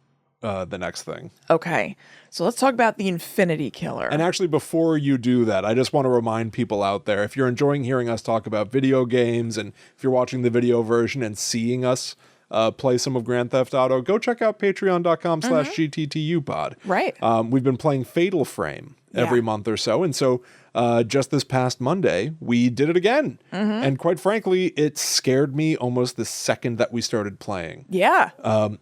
the next thing. Okay. So let's talk about the Infinity Killer. And actually, before you do that, I just want to remind people out there, if you're enjoying hearing us talk about video games, and if you're watching the video version and seeing us play some of Grand Theft Auto, go check out patreon.com/GTTUpod. Right. We've been playing Fatal Frame every month or so. And so just this past Monday, we did it again. And quite frankly, it scared me almost the second that we started playing. Yeah.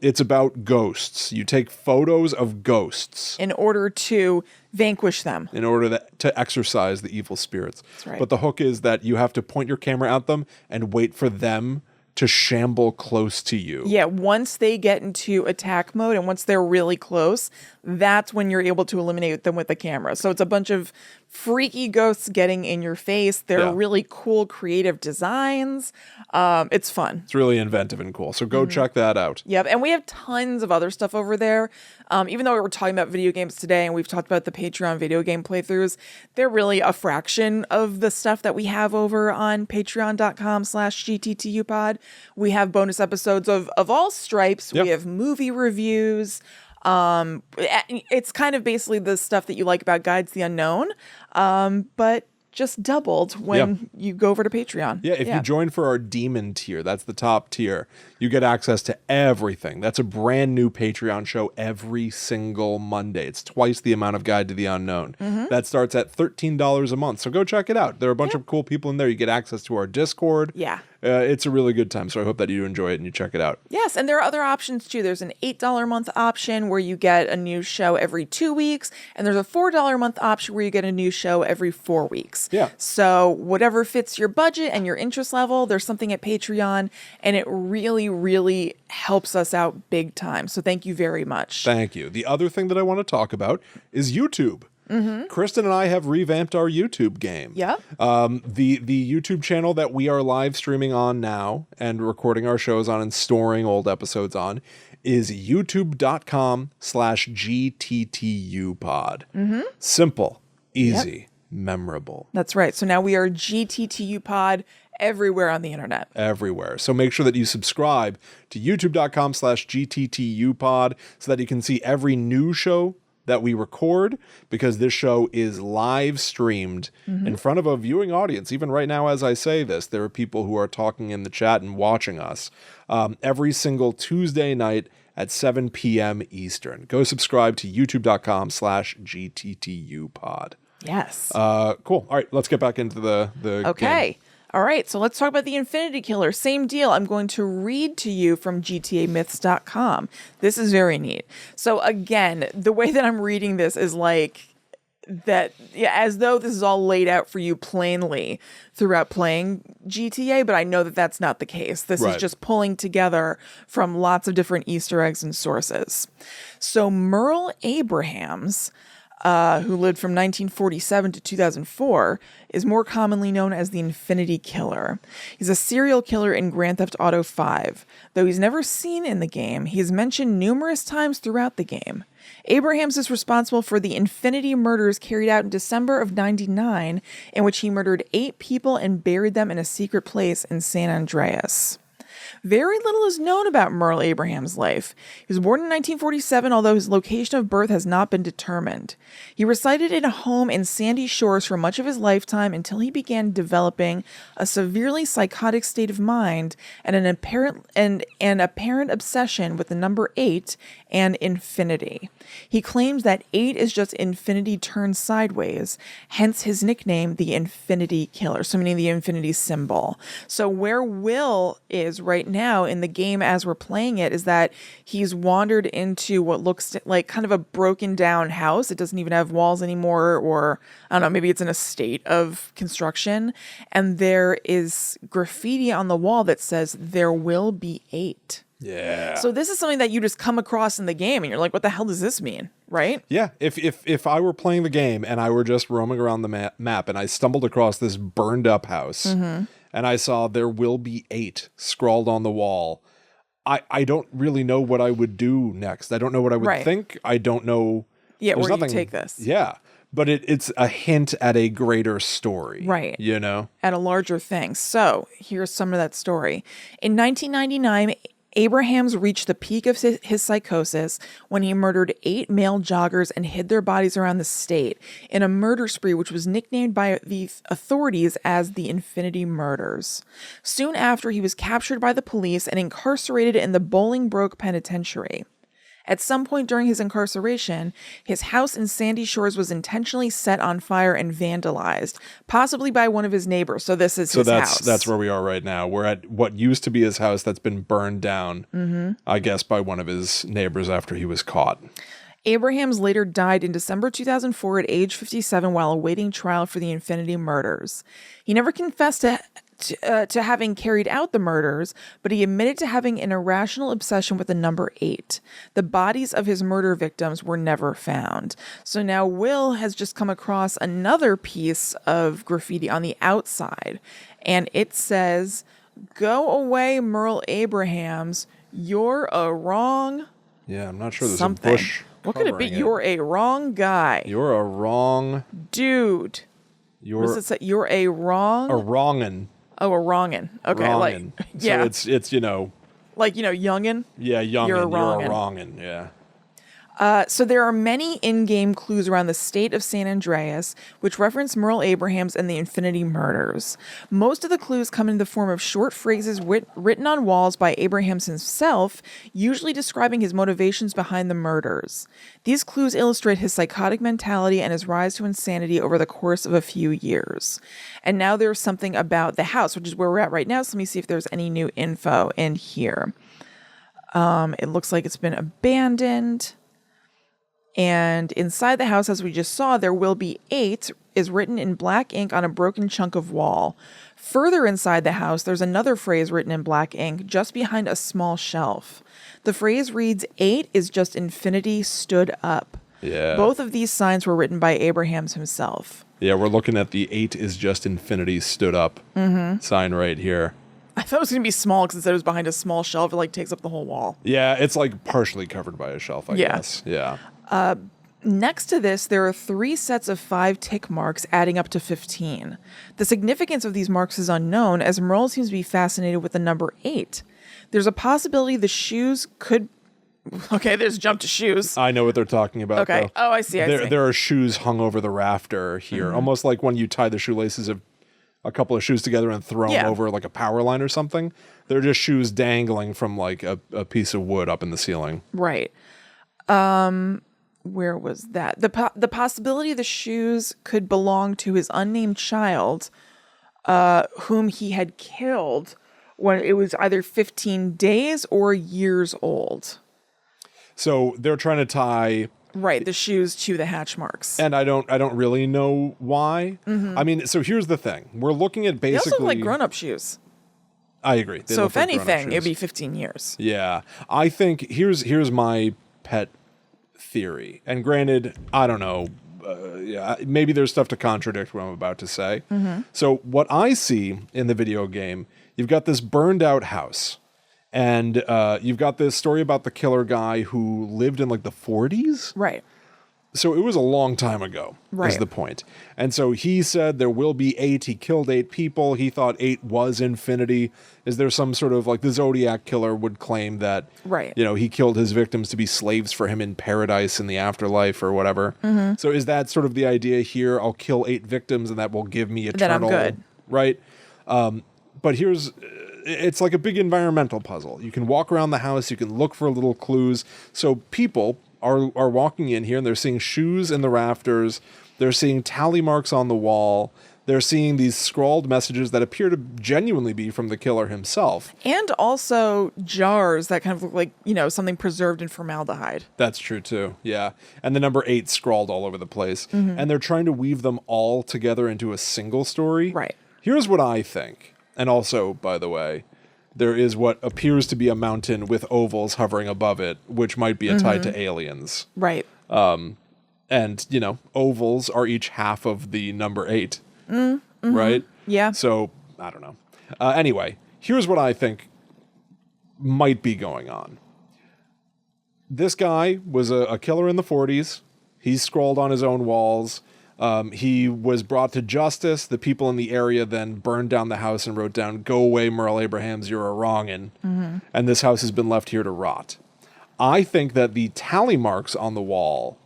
It's about ghosts. You take photos of ghosts In order to vanquish them. in order to exorcise the evil spirits. That's right. But the hook is that you have to point your camera at them and wait for them to shamble close to you. Yeah, once they get into attack mode and once they're really close, that's when you're able to eliminate them with the camera. So it's a bunch of freaky ghosts getting in your face. They're really cool, creative designs. It's fun. It's really inventive and cool. So go check that out. Yep, and we have tons of other stuff over there. Even though we were talking about video games today and we've talked about the Patreon video game playthroughs, they're really a fraction of the stuff that we have over on patreon.com/GTTUpod. We have bonus episodes of all stripes. Yep. We have movie reviews. It's kind of basically the stuff that you like about Guides to the Unknown, but just doubled when you go over to Patreon. Yeah, if you join for our demon tier, that's the top tier, you get access to everything. That's a brand new Patreon show every single Monday. It's twice the amount of Guide to the Unknown. That starts at $13 a month. So go check it out. There are a bunch of cool people in there. You get access to our Discord. Yeah. It's a really good time. So I hope that you enjoy it and you check it out. Yes, and there are other options too. There's an $8 a month option where you get a new show every 2 weeks, and there's a $4 a month option where you get a new show every 4 weeks. Yeah. So whatever fits your budget and your interest level, there's something at Patreon, and it really, really helps us out big time. So thank you very much. Thank you. The other thing that I want to talk about is YouTube. Kristen and I have revamped our YouTube game. Yeah. The YouTube channel that we are live streaming on now and recording our shows on and storing old episodes on is youtube.com/GTTUpod. Simple, easy, memorable. That's right. So now we are GTTU Pod everywhere on the internet. Everywhere. So make sure that you subscribe to youtube.com/GTTUpod so that you can see every new show that we record, because this show is live streamed in front of a viewing audience. Even right now, as I say this, there are people who are talking in the chat and watching us every single Tuesday night at 7 p.m. Eastern. Go subscribe to youtube.com/GTTUpod. Yes. Cool. All right, let's get back into the Okay. game. All right, so let's talk about the Infinity Killer. Same deal. I'm going to read to you from GTAMyths.com. This is very neat. So again, the way that I'm reading this is like that, as though this is all laid out for you plainly throughout playing GTA, but I know that that's not the case. This is just pulling together from lots of different Easter eggs and sources. So Merle Abrahams, who lived from 1947 to 2004, is more commonly known as the Infinity Killer. He's a serial killer in Grand Theft Auto 5. Though he's never seen in the game, he is mentioned numerous times throughout the game. Abrahams is responsible for the Infinity murders carried out in December of '99, in which he murdered 8 people and buried them in a secret place in San Andreas. Very little is known about Merle Abrahams' life. He was born in 1947, although his location of birth has not been determined. He resided in a home in Sandy Shores for much of his lifetime until he began developing a severely psychotic state of mind and an apparent obsession with the number 8 and infinity. He claims that 8 is just infinity turned sideways, hence his nickname, the Infinity Killer, so meaning the infinity symbol. So where Will is right now in the game as we're playing it is that he's wandered into what looks like kind of a broken down house. It doesn't even have walls anymore, or I don't know, maybe it's in a state of construction. And there is graffiti on the wall that says, "There will be 8." Yeah. So this is something that you just come across in the game and you're like, what the hell does this mean? Right? Yeah. If I were playing the game and I were just roaming around the map and I stumbled across this burned up house and I saw there will be 8 scrawled on the wall, I don't really know what I would do next. I don't know what I would think. I don't know. Yeah, There's where nothing, you take this. Yeah. But it's a hint at a greater story. Right. You know? At a larger thing. So here's some of that story. In 1999, Abrahams reached the peak of his psychosis when he murdered 8 male joggers and hid their bodies around the state in a murder spree which was nicknamed by the authorities as the Infinity Murders. Soon after, he was captured by the police and incarcerated in the Bolingbroke Penitentiary. At some point during his incarceration, his house in Sandy Shores was intentionally set on fire and vandalized, possibly by one of his neighbors. So this is his house. That's where we are right now. We're at what used to be his house that's been burned down, I guess, by one of his neighbors after he was caught. Abrahams later died in December 2004 at age 57 while awaiting trial for the Infinity Murders. He never confessed to having carried out the murders, but he admitted to having an irrational obsession with the number 8. The bodies of his murder victims were never found. So now Will has just come across another piece of graffiti on the outside, and it says, "Go away, Merle Abrahams. You're a wrong..." Yeah, I'm not sure there's something. a bush. What could it be? covering You're a wrong guy. You're a wrong Dude. You're What does it say? You're a wrong... a wrongin'. Oh, a wrongin'. Okay, Wrongin'. like, yeah. So it's like, youngin'. yeah, youngin'. You're a You're a wrongin'. wrongin', yeah. So there are many in-game clues around the state of San Andreas, which reference Merle Abrahams and the Infinity Murders. Most of the clues come in the form of short phrases written on walls by Abrahams himself, usually describing his motivations behind the murders. These clues illustrate his psychotic mentality and his rise to insanity over the course of a few years. And now there's something about the house, which is where we're at right now, so let me see if there's any new info in here. It looks like it's been abandoned. And inside the house, as we just saw, there will be 8 is written in black ink on a broken chunk of wall. Further inside the house, there's another phrase written in black ink just behind a small shelf. The phrase reads, 8 is just infinity stood up. Yeah. Both of these signs were written by Abrahams himself. Yeah, we're looking at the 8 is just infinity stood up sign right here. I thought it was going to be small because it said it was behind a small shelf. It takes up the whole wall. Yeah, it's partially covered by a shelf, I guess. Yeah. Next to this, there are 3 sets of 5 tick marks adding up to 15. The significance of these marks is unknown, as Merle seems to be fascinated with the number 8. There's a possibility the shoes could... Okay, there's jump to shoes. I know what they're talking about, Okay. though. Oh, I see. There are shoes hung over the rafter here, almost like when you tie the shoelaces of a couple of shoes together and throw them over like a power line or something. They're just shoes dangling from like a piece of wood up in the ceiling. Right. Where was that? The possibility the shoes could belong to his unnamed child, whom he had killed when it was either 15 days or years old. So they're trying to tie the shoes to the hatch marks. and I don't really know why. I mean, so here's the thing. We're looking at They basically also look like grown-up shoes. I agree. They So look if like grown-up anything, shoes. it'd be 15 years. Yeah. I think here's my pet theory. And granted, I don't know. Maybe there's stuff to contradict what I'm about to say. So what I see in the video game, you've got this burned out house. And you've got this story about the killer guy who lived in like the 40s. Right. So it was a long time ago, is Right. the point. And so he said there will be 8. He killed 8 people. He thought 8 was infinity. Is there some sort of like the Zodiac killer would claim that, Right. he killed his victims to be slaves for him in paradise in the afterlife or whatever. So is that sort of the idea here? I'll kill 8 victims and that will give me eternal. Then I'm good. Right. But it's like a big environmental puzzle. You can walk around the house. You can look for little clues. So people are walking in here and they're seeing shoes in the rafters. They're seeing tally marks on the wall. They're seeing these scrawled messages that appear to genuinely be from the killer himself. And also jars that kind of look like, something preserved in formaldehyde. That's true too. Yeah. And the number 8 scrawled all over the place. And they're trying to weave them all together into a single story. Right. Here's what I think. And also, by the way, there is what appears to be a mountain with ovals hovering above it, which might be tied to aliens. Right. And, ovals are each half of the number 8, right? Yeah. So, I don't know. Anyway, here's what I think might be going on. This guy was a killer in the 40s. He scrawled on his own walls. He was brought to justice. The people in the area then burned down the house and wrote down, "Go away, Merle Abrahams, you're a wrongin'." And this house has been left here to rot. I think that the tally marks on the wall,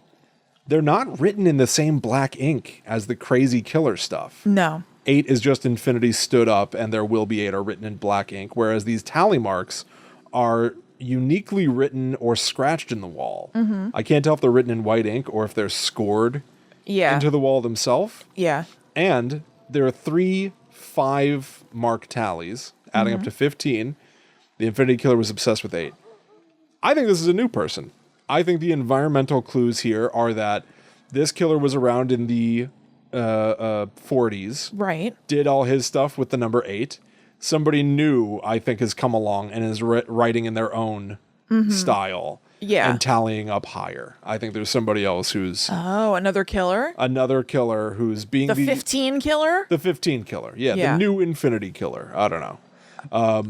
they're not written in the same black ink as the crazy killer stuff. No. 8 is just infinity stood up, and there will be 8 are written in black ink, whereas these tally marks are uniquely written or scratched in the wall. I can't tell if they're written in white ink or if they're scored into the wall themselves. Yeah. And there are 3 5-mark tallies, adding up to 15. The Infinity Killer was obsessed with 8. I think this is a new person. I think the environmental clues here are that this killer was around in the 40s. Right. Did all his stuff with the number 8. Somebody new, I think, has come along and is writing in their own style. Yeah. And tallying up higher. I think there's somebody else who's... Oh, another killer? Another killer who's being the 15 killer? The 15 killer. Yeah, the new Infinity Killer. I don't know.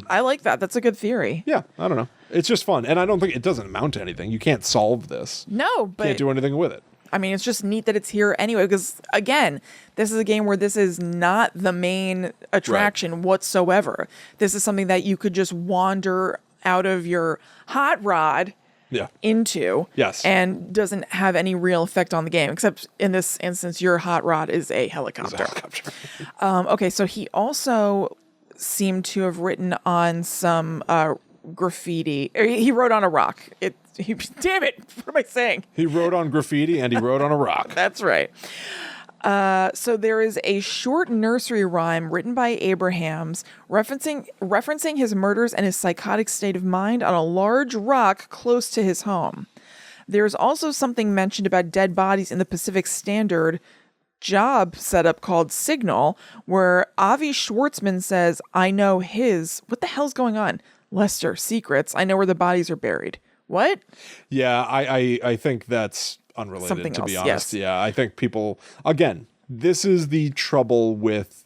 I like that. That's a good theory. Yeah, I don't know. It's just fun. And I don't think it doesn't amount to anything. You can't solve this. No, but... Can't do anything with it. I mean, it's just neat that it's here anyway, because, again, this is a game where this is not the main attraction whatsoever. This is something that you could just wander out of your hot rod into and doesn't have any real effect on the game, except in this instance, your hot rod is a helicopter. Okay, so he also seemed to have written on some graffiti. He wrote on a rock. Damn it, what am I saying? He wrote on graffiti and he wrote on a rock. That's right. So there is a short nursery rhyme written by Abrahams referencing his murders and his psychotic state of mind on a large rock close to his home. There's also something mentioned about dead bodies in the Pacific Standard job setup called Signal, where Avi Schwartzman says, "I know his..." What the hell's going on? Lester, secrets. I know where the bodies are buried. What? Yeah, I think that's unrelated, something to else, be honest. yes. Yeah, I think people, again, this is the trouble with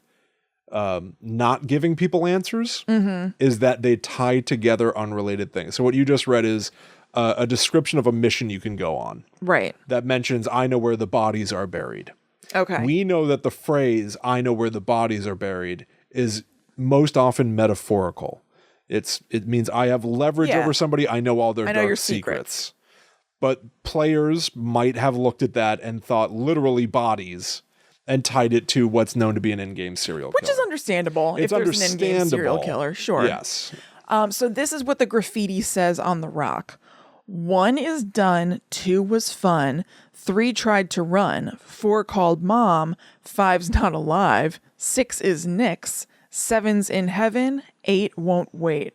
not giving people answers, is that they tie together unrelated things. So what you just read is a description of a mission you can go on. Right. That mentions, "I know where the bodies are buried." Okay. We know that the phrase, "I know where the bodies are buried," is most often metaphorical. It means I have leverage over somebody. I know all their dark secrets. But players might have looked at that and thought literally bodies and tied it to what's known to be an in-game serial killer. Which is understandable. It's if there's an in-game serial killer, sure. Yes. So this is what the graffiti says on the rock. 1 is done, 2 was fun, 3 tried to run, 4 called mom, 5's not alive, 6 is nix, 7's in heaven, 8 won't wait.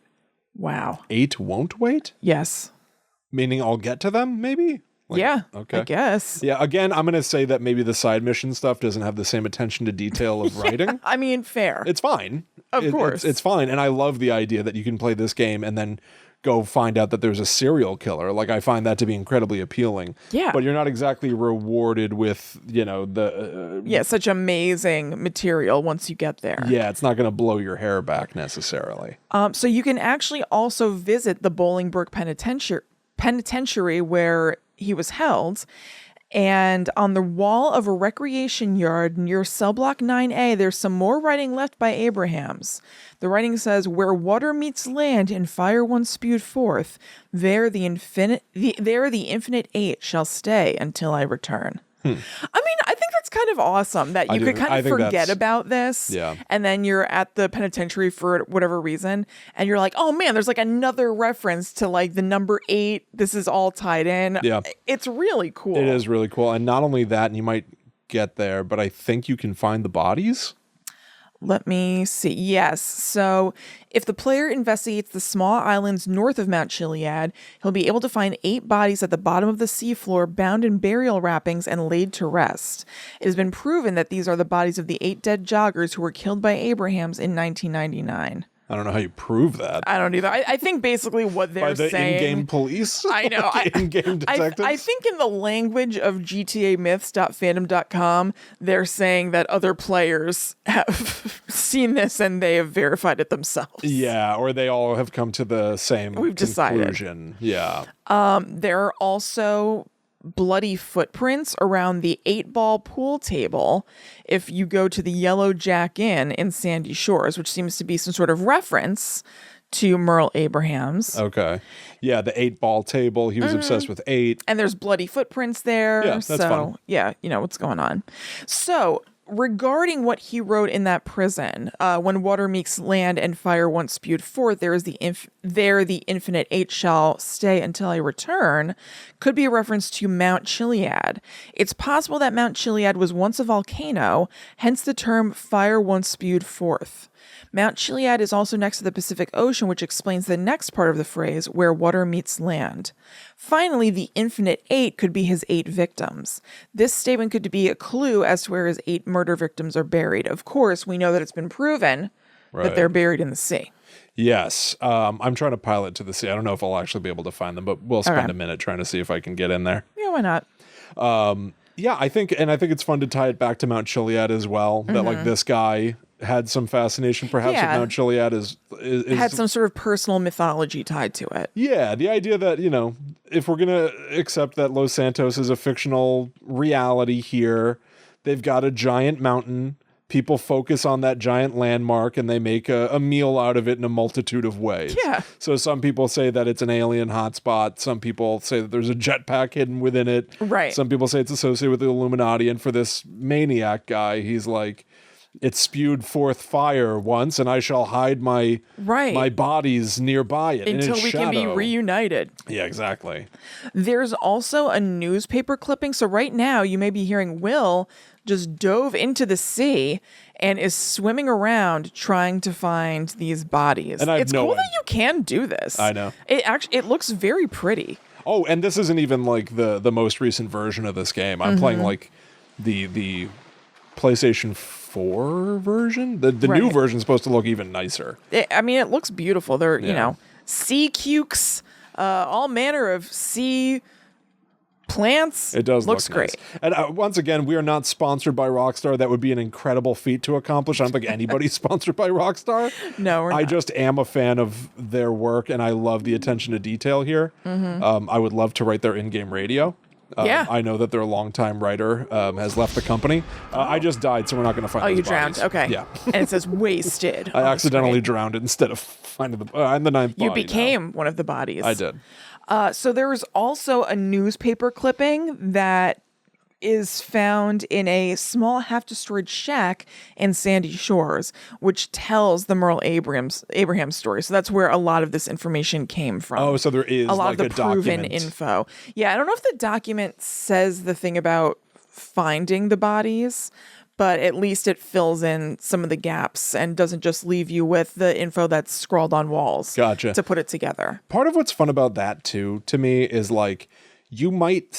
Wow. 8 won't wait? Yes. Meaning I'll get to them, maybe? Yeah, okay. I guess. Yeah, again, I'm going to say that maybe the side mission stuff doesn't have the same attention to detail of writing. I mean, fair. It's fine. Of course. It's fine. And I love the idea that you can play this game and then go find out that there's a serial killer. Like, I find that to be incredibly appealing. Yeah. But you're not exactly rewarded with, the... such amazing material once you get there. Yeah, it's not going to blow your hair back necessarily. So you can actually also visit the Bolingbroke Penitentiary where he was held. And on the wall of a recreation yard near cell block 9A, there's some more writing left by Abrahams. The writing says, "Where water meets land and fire once spewed forth, there the infinite 8 shall stay until I return." I mean, I think that's kind of awesome that you could kind of forget about this. Yeah. And then you're at the penitentiary for whatever reason. And you're like, oh man, there's like another reference to like the number 8. This is all tied in. Yeah. It's really cool. It is really cool. And not only that, and you might get there, but I think you can find the bodies. Let me see. Yes. So if the player investigates the small islands north of Mount Chiliad, he'll be able to find 8 bodies at the bottom of the seafloor bound in burial wrappings and laid to rest. It has been proven that these are the bodies of the 8 dead joggers who were killed by Abrahams in 1999. I don't know how you prove that. I don't either. I think basically what they're By the saying. in-game police? I know. In-game detectives? I think in the language of GTAmyths.fandom.com, they're saying that other players have seen this and they have verified it themselves. Yeah, or they all have come to the same conclusion. Yeah. There are also bloody footprints around the 8-ball pool table if you go to the Yellow Jack Inn in Sandy Shores, which seems to be some sort of reference to Merle Abrahams. Okay. Yeah, the 8-ball table. He was obsessed with 8. And there's bloody footprints there. Yeah, that's fun. Yeah, you know what's going on. So, regarding what he wrote in that prison, when water meets land and fire once spewed forth, there the infinite 8 shall stay until I return, could be a reference to Mount Chiliad. It's possible that Mount Chiliad was once a volcano, hence the term fire once spewed forth. Mount Chiliad is also next to the Pacific Ocean, which explains the next part of the phrase, where water meets land. Finally, the infinite 8 could be his 8 victims. This statement could be a clue as to where his 8 murder victims are buried. Of course, we know that it's been proven that they're buried in the sea. Yes. I'm trying to pilot to the sea. I don't know if I'll actually be able to find them, but we'll spend a minute trying to see if I can get in there. Yeah, why not? Yeah, I think it's fun to tie it back to Mount Chiliad as well. That like this guy had some fascination perhaps with Mount Chiliad is had some sort of personal mythology tied to it. Yeah, the idea that, you know, if we're going to accept that Los Santos is a fictional reality here, they've got a giant mountain. People focus on that giant landmark and they make a meal out of it in a multitude of ways. Yeah. So some people say that it's an alien hotspot. Some people say that there's a jetpack hidden within it. Right. Some people say it's associated with the Illuminati. And for this maniac guy, he's like, it spewed forth fire once, and I shall hide my bodies nearby it until we can be reunited. Yeah, exactly. There's also a newspaper clipping. So right now, you may be hearing Will just dove into the sea and is swimming around trying to find these bodies. And it's cool that you can do this. I know. It looks very pretty. Oh, and this isn't even like the most recent version of this game. I'm playing like the PlayStation 4 version. The new version is supposed to look even nicer. It looks beautiful. They're, you know, sea cukes, all manner of sea plants. It does looks look great. Nice. And once again, we are not sponsored by Rockstar. That would be an incredible feat to accomplish. I don't think anybody's sponsored by Rockstar. No, we're not. I just am a fan of their work, and I love the attention to detail here. I would love to write their in-game radio. I know that their longtime writer has left the company. I just died, so we're not going to find those you drowned. bodies. Okay. Yeah. And it says wasted. I accidentally drowned it instead of finding the... I'm the 9th body You became one of the bodies. I did. So there was also a newspaper clipping that is found in a small half-destroyed shack in Sandy Shores, which tells the Merle Abrahams story. So that's where a lot of this information came from. Oh, so there is a lot like of the proven document. info. Yeah, I don't know if the document says the thing about finding the bodies, but at least it fills in some of the gaps and doesn't just leave you with the info that's scrawled on walls. Gotcha. To put it together. Part of what's fun about that too, to me, is like you might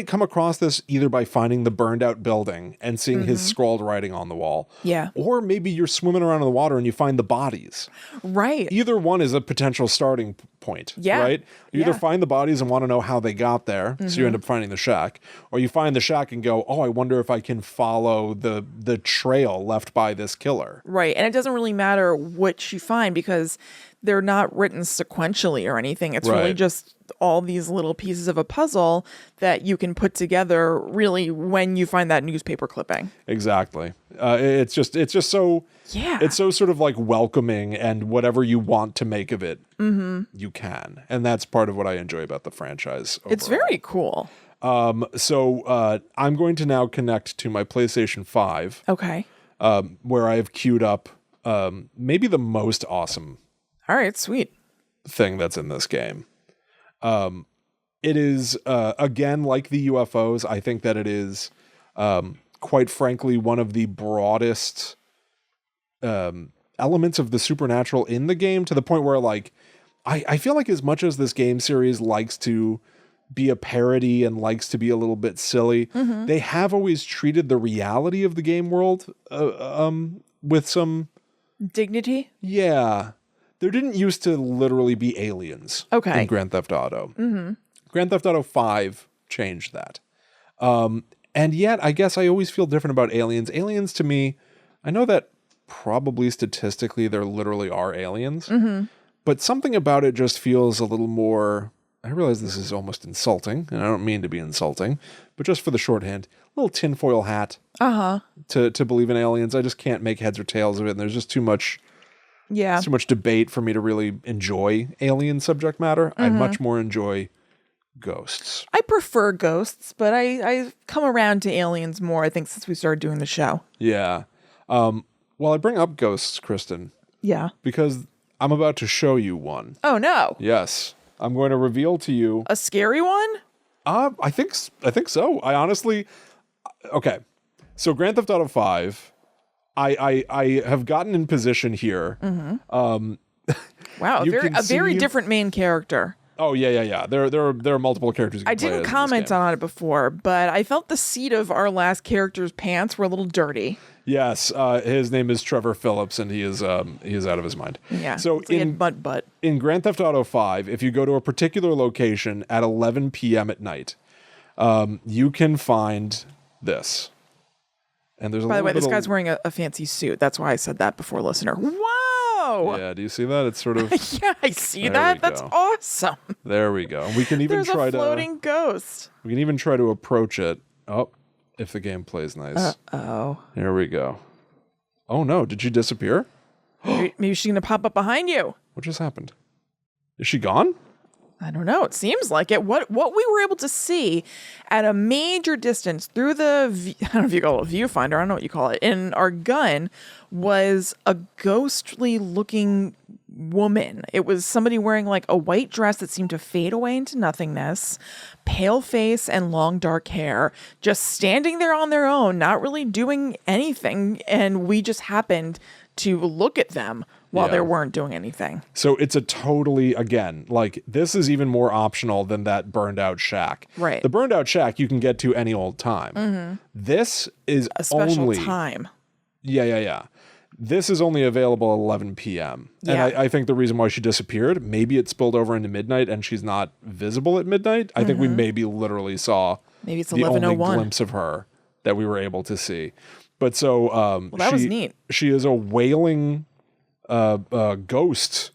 come across this either by finding the burned out building and seeing his scrawled writing on the wall. Yeah. Or maybe you're swimming around in the water and you find the bodies. Right. Either one is a potential starting point. Yeah. Right? You either Yeah. find the bodies and want to know how they got there, so you end up finding the shack, or you find the shack and go, oh, I wonder if I can follow the trail left by this killer. Right. And it doesn't really matter what you find because they're not written sequentially or anything. It's really just all these little pieces of a puzzle that you can put together really when you find that newspaper clipping. Exactly. It's just so it's so sort of like welcoming, and whatever you want to make of it, you can. And that's part of what I enjoy about the franchise overall. It's very cool. So I'm going to now connect to my PlayStation 5. Okay. Where I have queued up maybe the most awesome All right, sweet. thing that's in this game. It is, again, like the UFOs, I think that it is, quite frankly, one of the broadest elements of the supernatural in the game, to the point where, like, I feel like as much as this game series likes to be a parody and likes to be a little bit silly, they have always treated the reality of the game world with some Dignity? Yeah. There didn't used to literally be aliens in Grand Theft Auto. Mm-hmm. Grand Theft Auto 5 changed that. And yet, I guess I always feel different about aliens. Aliens to me, I know that probably statistically there literally are aliens, but something about it just feels a little more... I realize this is almost insulting, and I don't mean to be insulting, but just for the shorthand, a little tinfoil hat to believe in aliens. I just can't make heads or tails of it, and there's just too much debate for me to really enjoy alien subject matter. I much more enjoy ghosts. I prefer ghosts, but I've come around to aliens more, I think, since we started doing the show. Yeah. Well, I bring up ghosts, Kristen. Yeah. Because I'm about to show you one. Oh, no. Yes. I'm going to reveal to you... A scary one? I think so. I honestly... Okay. So Grand Theft Auto 5, I have gotten in position here. Wow, a very different main character. Oh, yeah. There are multiple characters you can I play didn't as comment on it before, but I felt the seat of our last character's pants were a little dirty. Yes, his name is Trevor Phillips, and he is out of his mind. Yeah, so in Grand Theft Auto 5, if you go to a particular location at 11 p.m. at night, you can find this. And there's By the way, this guy's wearing a fancy suit. That's why I said that before, listener. Whoa! Yeah, do you see that? It's sort of... Yeah, I see that. That's awesome. There we go. We can even There's a floating ghost. We can even try to approach it. Oh, if the game plays nice. Uh-oh. Here we go. Oh, no. Did she disappear? Maybe she's going to pop up behind you. What just happened? Is she gone? I don't know. It seems like it. What we were able to see at a major distance through the, I don't know if you call it a viewfinder, I don't know what you call it, in our gun was a ghostly looking woman. It was somebody wearing like a white dress that seemed to fade away into nothingness, pale face and long dark hair, just standing there on their own, not really doing anything. And we just happened to look at them while they weren't doing anything. So it's a totally, again, like this is even more optional than that burned out shack. Right. The burned out shack you can get to any old time. This is a special only time. Yeah. This is only available at 11 p.m. And I think the reason why she disappeared, maybe it spilled over into midnight and she's not visible at midnight. I think we maybe literally saw maybe it's the only 11:01 glimpse of her that we were able to see. But so well, that was neat. She is a wailing ghost,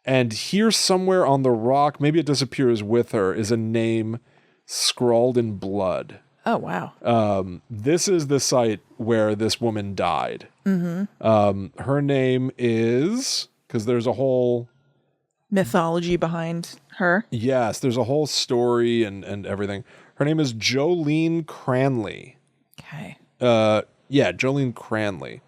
and here somewhere on the rock, maybe it disappears with her, is a name scrawled in blood. Oh, wow. This is the site where this woman died. Her name is, because there's a whole mythology behind her. Yes, there's a whole story and everything. Her name is Jolene Cranley. Okay. Yeah, Jolene Cranley.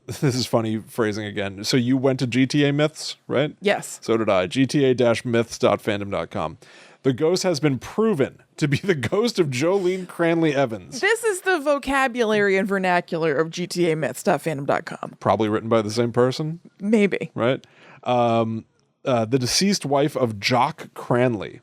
This is funny phrasing again. So you went to GTA Myths, right? Yes. So did I. GTA-myths.fandom.com. The ghost has been proven to be the ghost of Jolene Cranley Evans. This is the vocabulary and vernacular of GTA Myths.fandom.com. Probably written by the same person. Maybe. Right? The deceased wife of Jock Cranley.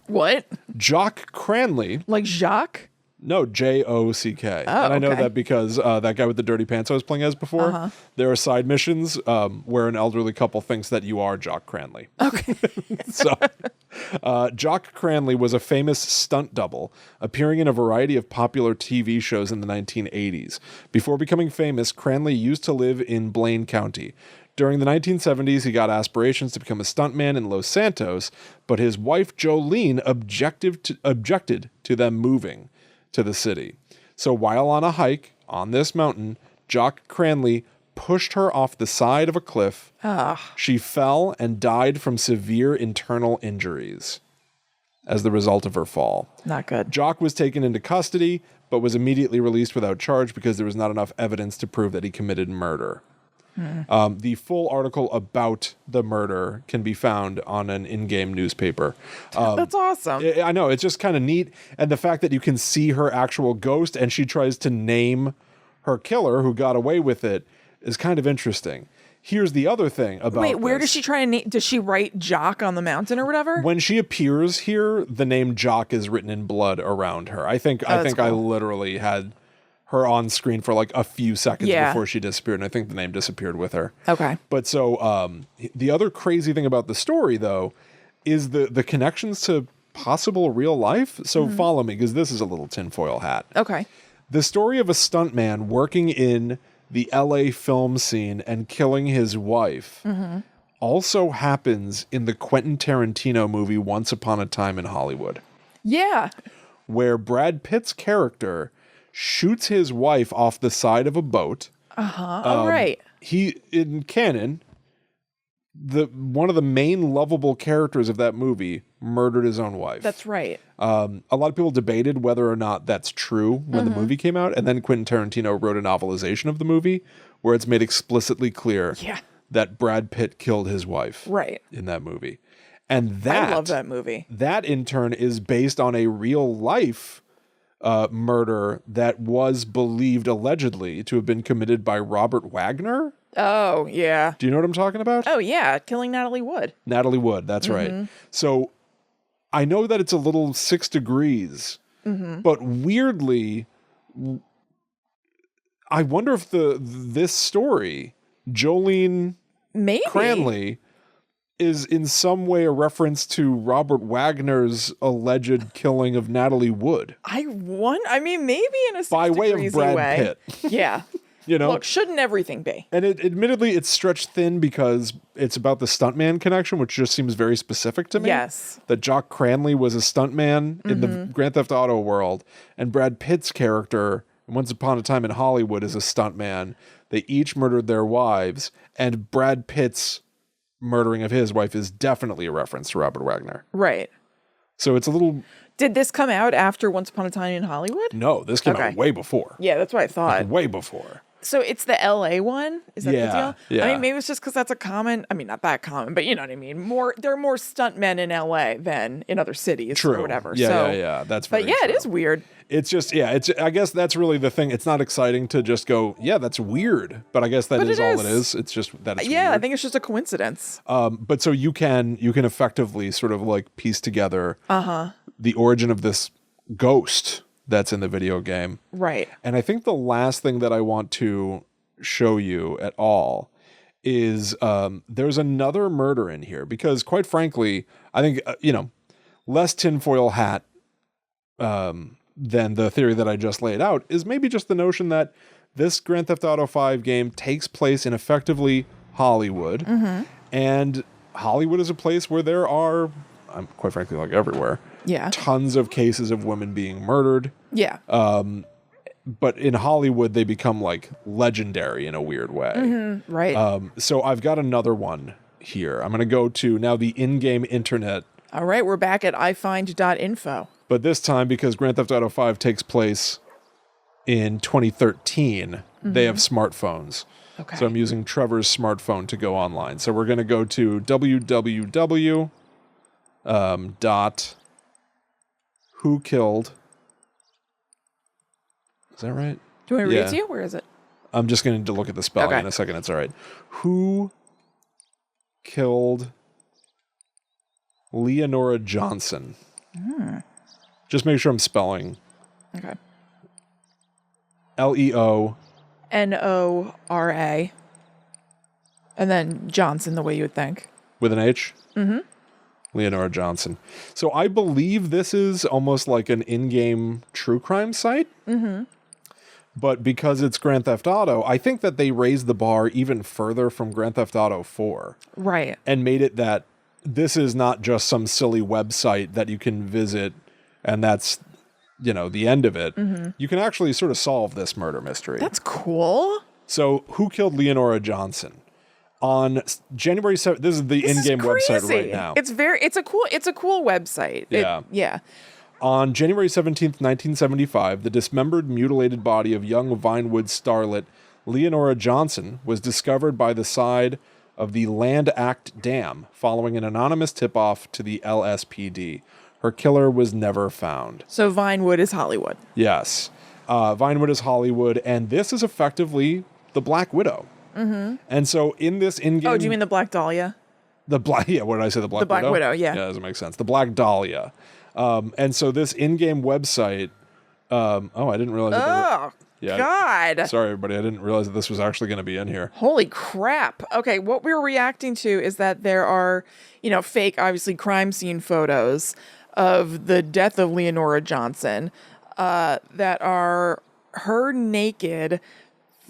What? Jock Cranley. Like Jacques? No, Jock. Oh, and I know okay. that because that guy with the dirty pants I was playing as before, there are side missions where an elderly couple thinks that you are Jock Cranley. Okay. So, Jock Cranley was a famous stunt double, appearing in a variety of popular TV shows in the 1980s. Before becoming famous, Cranley used to live in Blaine County. During the 1970s, he got aspirations to become a stuntman in Los Santos, but his wife Jolene objected to them moving to the city. So while on a hike on this mountain, Jock Cranley pushed her off the side of a cliff. She fell and died from severe internal injuries as the result of her fall. Not good. Jock was taken into custody, but was immediately released without charge because there was not enough evidence to prove that he committed murder. The full article about the murder can be found on an in-game newspaper. That's awesome. I know, it's just kind of neat. And the fact that you can see her actual ghost and she tries to name her killer who got away with it is kind of interesting. Here's the other thing about Wait, where this. does she try and name? Does she write Jock on the mountain or whatever? When she appears here, the name Jock is written in blood around her. I think Cool. I literally had her on screen for like a few seconds Yeah. before she disappeared. And I think the name disappeared with her. Okay. But so the other crazy thing about the story, though, is the connections to possible real life. So follow me, because this is a little tinfoil hat. Okay. The story of a stuntman working in the LA film scene and killing his wife also happens in the Quentin Tarantino movie Once Upon a Time in Hollywood, Yeah. where Brad Pitt's character shoots his wife off the side of a boat. All right. He, in canon, one of the main lovable characters of that movie murdered his own wife. That's right. A lot of people debated whether or not that's true when the movie came out, and then Quentin Tarantino wrote a novelization of the movie where it's made explicitly clear Yeah. that Brad Pitt killed his wife Right. in that movie. And that, I love that movie. That in turn is based on a real life murder that was believed allegedly to have been committed by Robert Wagner. Oh, yeah. Do you know what I'm talking about? Oh, yeah. Killing Natalie Wood. Natalie Wood, that's right. So I know that it's a little 6 degrees, but weirdly, I wonder if this story, Jolene Maybe. Cranley, is in some way a reference to Robert Wagner's alleged killing of Natalie Wood I mean, maybe in a by way of six-degreesy Brad way. Pitt. Yeah. You know, Look, shouldn't everything be? and admittedly it's stretched thin because it's about the stuntman connection, which just seems very specific to me. Yes. That Jock Cranley was a stuntman in the Grand Theft Auto world, and Brad Pitt's character, Once Upon a Time in Hollywood, is a stuntman. They each murdered their wives, and Brad Pitt's murdering of his wife is definitely a reference to Robert Wagner. Right. So it's a little... Did this come out after Once Upon a Time in Hollywood? No, this came Okay. out way before. Yeah, that's what I thought. Way before. So it's the LA one? Is that Yeah, the deal? yeah. I mean, maybe it's just because that's a common, I mean, not that common, but you know what I mean? There are more stuntmen in LA than in other cities True. or whatever. Yeah, so, yeah. That's very But yeah, true. it is weird. It's just, I guess that's really the thing. It's not exciting to just go, yeah, that's weird. But I guess that is all it is. It's just that it's Yeah, weird. I think it's just a coincidence. But so you can effectively sort of like piece together the origin of this ghost that's in the video game. Right. And I think the last thing that I want to show you at all is there's another murder in here, because quite frankly, I think, less tinfoil hat than the theory that I just laid out is maybe just the notion that this Grand Theft Auto 5 game takes place in effectively Hollywood. And Hollywood is a place where there are, quite frankly, like everywhere, tons of cases of women being murdered. Yeah. But in Hollywood, they become like legendary in a weird way. Right. So I've got another one here. I'm going to go to now the in-game internet. All right, we're back at ifind.info. But this time, because Grand Theft Auto 5 takes place in 2013, they have smartphones. Okay. So I'm using Trevor's smartphone to go online. So we're going to go to www. Dot who killed. Is that right? Do you want me to read Yeah. to you? Where is it? I'm just going to look at the spelling Okay. in a second. It's all right. Who killed Leonora Johnson? Just make sure I'm spelling Okay. Leonora. Nora. And then Johnson, the way you would think. With an H? Leonora Johnson. So I believe this is almost like an in-game true crime site. But because it's Grand Theft Auto, I think that they raised the bar even further from Grand Theft Auto 4 Right. and made it that this is not just some silly website that you can visit and that's, the end of it. You can actually sort of solve this murder mystery. That's cool. So who killed Leonora Johnson? On January 7th, this is the in-game website right now. It's a cool website. Yeah. Yeah. On January 17th, 1975, the dismembered, mutilated body of young Vinewood starlet Leonora Johnson was discovered by the side of the Land Act Dam following an anonymous tip-off to the LSPD. Her killer was never found. So Vinewood is Hollywood. Yes. Vinewood is Hollywood, and this is effectively the Black Widow. And so in this in-game... Oh, do you mean the Black Dahlia? Yeah, what did I say? The Black Widow? The Black Widow, yeah. Yeah, doesn't make sense. The Black Dahlia. And so this in-game website... I didn't realize that Yeah. God. Sorry, everybody. I didn't realize that this was actually going to be in here. Holy crap. Okay, what we're reacting to is that there are, fake, obviously, crime scene photos of the death of Leonora Johnson that are her naked,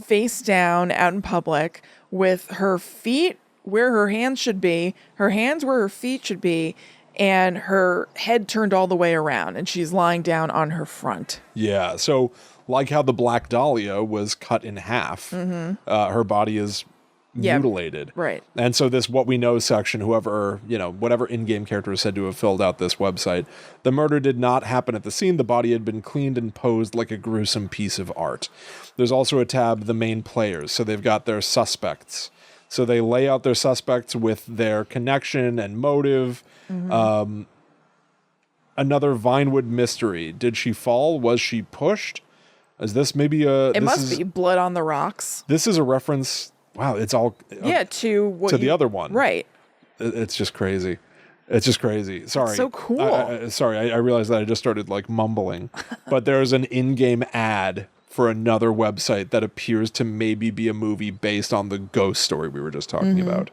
face down out in public with her feet where her hands should be, her hands where her feet should be, and her head turned all the way around, and she's lying down on her front. Yeah. So, like how the Black Dahlia was cut in half, her body is mutilated. Right. And so this what we know section, whatever in-game character is said to have filled out this website, the murder did not happen at the scene. The body had been cleaned and posed like a gruesome piece of art. There's also a tab, the main players. So they've got their suspects. So they lay out their suspects with their connection and motive. Another Vinewood mystery. Did she fall? Was she pushed? Is this maybe a... It must be Blood on the Rocks. This is a reference... Wow, it's all... to the other one. Right. It's just crazy. It's just crazy. Sorry. That's so cool. Sorry, I realized that I just started mumbling. But there's an in-game ad for another website that appears to maybe be a movie based on the ghost story we were just talking about.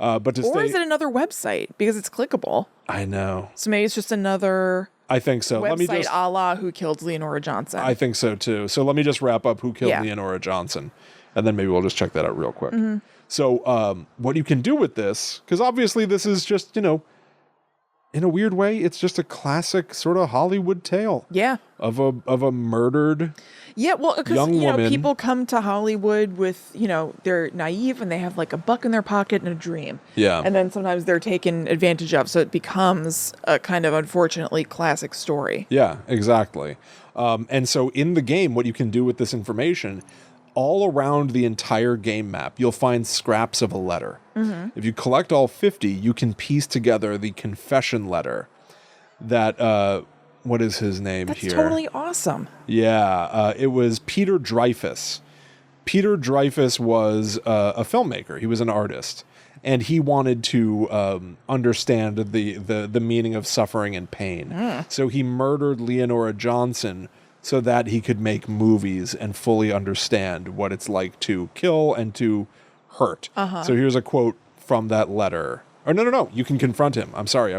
Or is it another website? Because it's clickable. I know. So maybe it's just another... I think so. Website a la Who Killed Leonora Johnson. I think so too. So let me just wrap up Who Killed Leonora Johnson, and then maybe we'll just check that out real quick. So what you can do with this, because obviously this is just, in a weird way, it's just a classic sort of Hollywood tale. Yeah. Of a murdered because woman. people come to Hollywood with, they're naive and they have like a buck in their pocket and a dream. Yeah. And then sometimes they're taken advantage of, so it becomes a kind of unfortunately classic story. Yeah, exactly. And so in the game, what you can do with this information, all around the entire game map, you'll find scraps of a letter. If you collect all 50, you can piece together the confession letter that, what is his name here? That's totally awesome. Yeah, it was Peter Dreyfuss. Peter Dreyfuss was a filmmaker. He was an artist. And he wanted to understand the meaning of suffering and pain. So he murdered Leonora Johnson so that he could make movies and fully understand what it's like to kill and to hurt. So here's a quote from that letter. Or no, you can confront him. I'm sorry.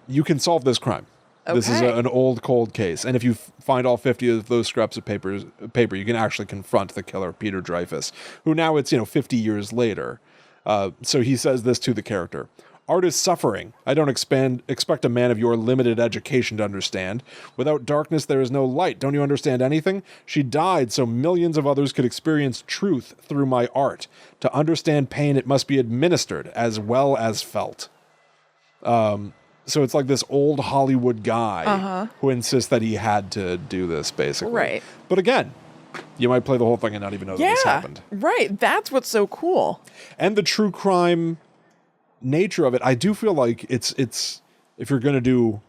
You can solve this crime. Okay. This is an old, cold case. And if you find all 50 of those scraps of paper, you can actually confront the killer, Peter Dreyfuss, who now it's, 50 years later. So he says this to the character. Art is suffering. I don't expect a man of your limited education to understand. Without darkness, there is no light. Don't you understand anything? She died so millions of others could experience truth through my art. To understand pain, it must be administered as well as felt. So it's like this old Hollywood guy who insists that he had to do this, basically. Right. But again, you might play the whole thing and not even know that this happened. Right. That's what's so cool. And the true crime nature of it, I do feel like it's if you're going to do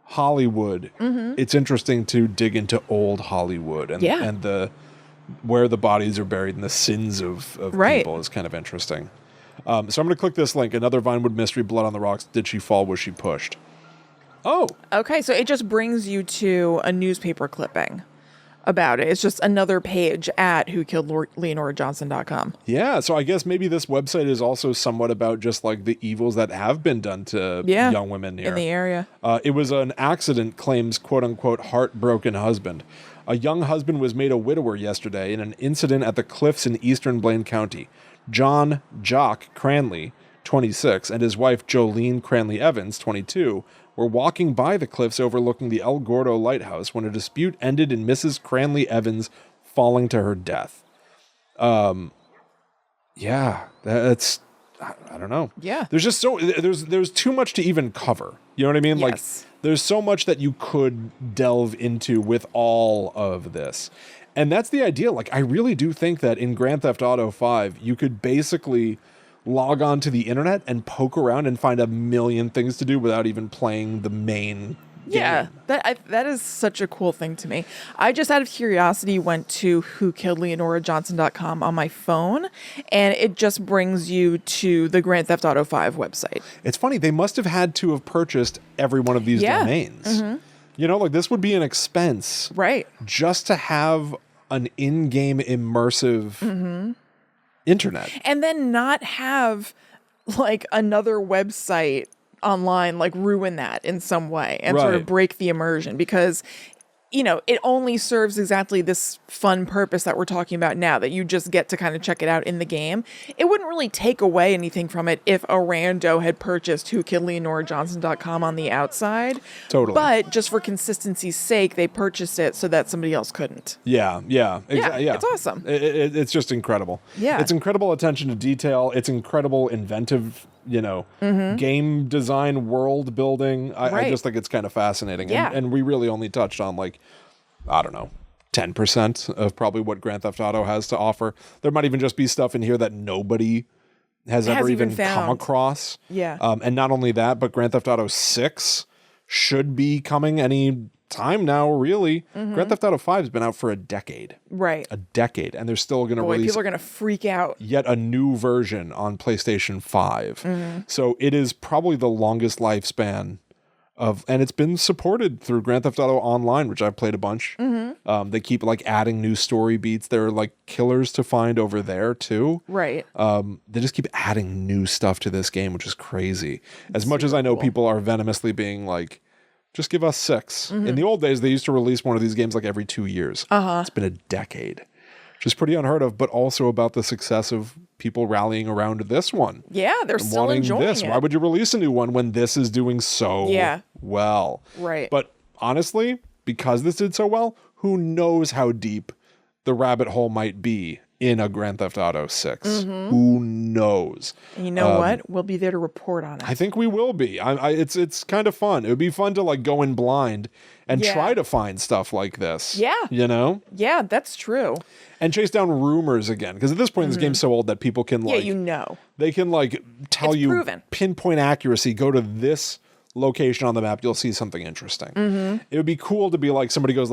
Hollywood, it's interesting to dig into old Hollywood and the where the bodies are buried and the sins of people is kind of interesting. So I'm going to click this link. Another Vinewood mystery, Blood on the Rocks. Did she fall? Was she pushed? Oh. Okay, so it just brings you to a newspaper clipping about it. It's just another page at whokilledleonorajohnson.com. Yeah, so I guess maybe this website is also somewhat about just like the evils that have been done to young women here. In the area. It was an accident, claims quote-unquote heartbroken husband. A young husband was made a widower yesterday in an incident at the cliffs in eastern Blaine County. John Jock Cranley, 26, and his wife Jolene Cranley Evans, 22, were walking by the cliffs overlooking the El Gordo Lighthouse when a dispute ended in Mrs. Cranley Evans falling to her death. That's I don't know. Yeah. There's just there's too much to even cover. You know what I mean? Yes. Like there's so much that you could delve into with all of this. And that's the idea. Like, I really do think that in Grand Theft Auto 5, you could basically log on to the internet and poke around and find a million things to do without even playing the main game. That is such a cool thing to me. I just out of curiosity went to whokilledleonorajohnson.com on my phone, and it just brings you to the Grand Theft Auto 5 website. It's funny. They must have had to have purchased every one of these domains. Like this would be an expense. Right. Just to have an in-game immersive internet. And then not have like another website online like ruin that in some way and sort of Right. break the immersion, because it only serves exactly this fun purpose that we're talking about now, that you just get to kind of check it out in the game. It wouldn't really take away anything from it if a rando had purchased whokilledleonorajohnson.com on the outside. Totally. But just for consistency's sake, they purchased it so that somebody else couldn't. Yeah. It's awesome. It's just incredible. Yeah. It's incredible attention to detail. It's incredible inventive, game design, world building. I Right. just think it's kind of fascinating. Yeah. And we really only touched on 10% of probably what Grand Theft Auto has to offer. There might even just be stuff in here that nobody has ever even come found. across. Yeah. And not only that, but Grand Theft Auto 6 should be coming any time now, really. Grand Theft Auto 5 has been out for a decade. Right. A decade. And they're still going to Boy, release people are going to freak out. yet a new version on PlayStation 5. So it is probably the longest lifespan and it's been supported through Grand Theft Auto Online, which I've played a bunch. They keep adding new story beats. There are killers to find over there too. Right. They just keep adding new stuff to this game, which is crazy. As much as I know people are venomously being just give us 6. In the old days, they used to release one of these games every 2 years. It's been a decade, which is pretty unheard of, but also about the success of people rallying around this one. Yeah, they're and still wanting enjoying this. it. Why would you release a new one when this is doing so well? Right. But honestly, because this did so well, who knows how deep the rabbit hole might be in a Grand Theft Auto 6. Who knows? And you know what? We'll be there to report on it. I think we will be. It's kind of fun. It would be fun to go in blind and try to find stuff like this. Yeah. Yeah, that's true. And chase down rumors again. Because at this point, this game's so old that people can Yeah, they can tell It's you proven. pinpoint accuracy. Go to this location on the map. You'll see something interesting. It would be cool to be somebody goes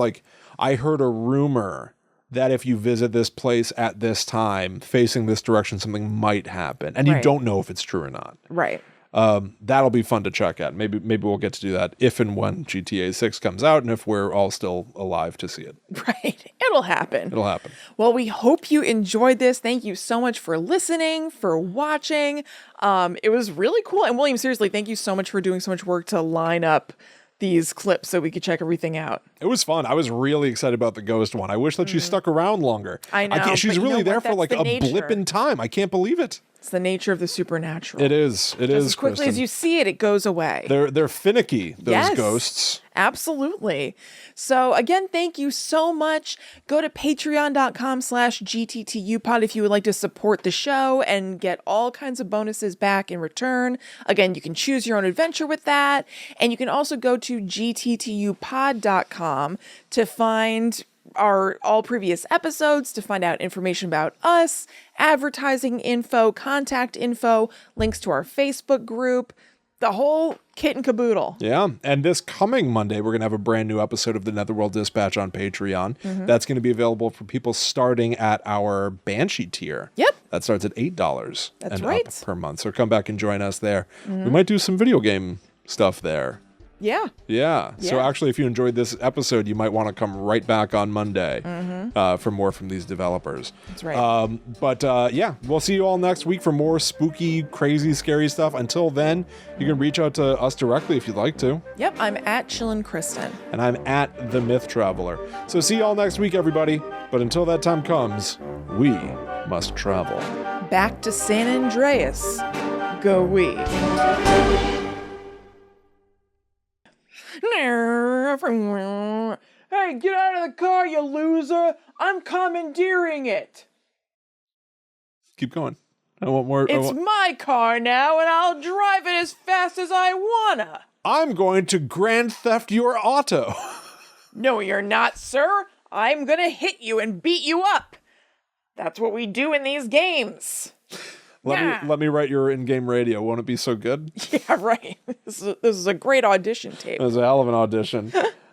I heard a rumor that if you visit this place at this time, facing this direction, something might happen. And you Right. don't know if it's true or not. Right. That'll be fun to check out. Maybe we'll get to do that if and when GTA 6 comes out and if we're all still alive to see it. Right. It'll happen. It'll happen. Well, we hope you enjoyed this. Thank you so much for listening, for watching. It was really cool. And William, seriously, thank you so much for doing so much work to line up these clips so we could check everything out. It was fun. I was really excited about the ghost one. I wish that she stuck around longer. I know, she's but you really know there what? for That's the a blip nature. in time. I can't believe it. It's the nature of the supernatural. It is. It Just is, as quickly Kristen. as you see it, it goes away. They're finicky, those Yes. ghosts. Absolutely. So again, thank you so much. Go to patreon.com/GTTUpod if you would like to support the show and get all kinds of bonuses back in return. Again, you can choose your own adventure with that. And you can also go to gttupod.com to find our all previous episodes, to find out information about us, advertising info, contact info, links to our Facebook group, the whole kit and caboodle. Yeah. And this coming Monday, we're going to have a brand new episode of the Netherworld Dispatch on Patreon. That's going to be available for people starting at our Banshee tier. Yep. That starts at $8 That's and right. up per month. So come back and join us there. We might do some video game stuff there. Yeah. Yeah. So Yeah. actually, if you enjoyed this episode, you might want to come right back on Monday for more from these developers. That's right. But yeah, we'll see you all next week for more spooky, crazy, scary stuff. Until then, you can reach out to us directly if you'd like to. Yep, I'm at Chillin' Kristen. And I'm at The Myth Traveler. So see you all next week, everybody. But until that time comes, we must travel. Back to San Andreas. Go we. Hey, get out of the car, you loser! I'm commandeering it! Keep going. I want more. It's my car now, and I'll drive it as fast as I wanna! I'm going to Grand Theft your auto. No, you're not, sir! I'm gonna hit you and beat you up! That's what we do in these games! Let me write your in-game radio. Won't it be so good? Yeah, right. This is a great audition tape. It was a hell of an audition.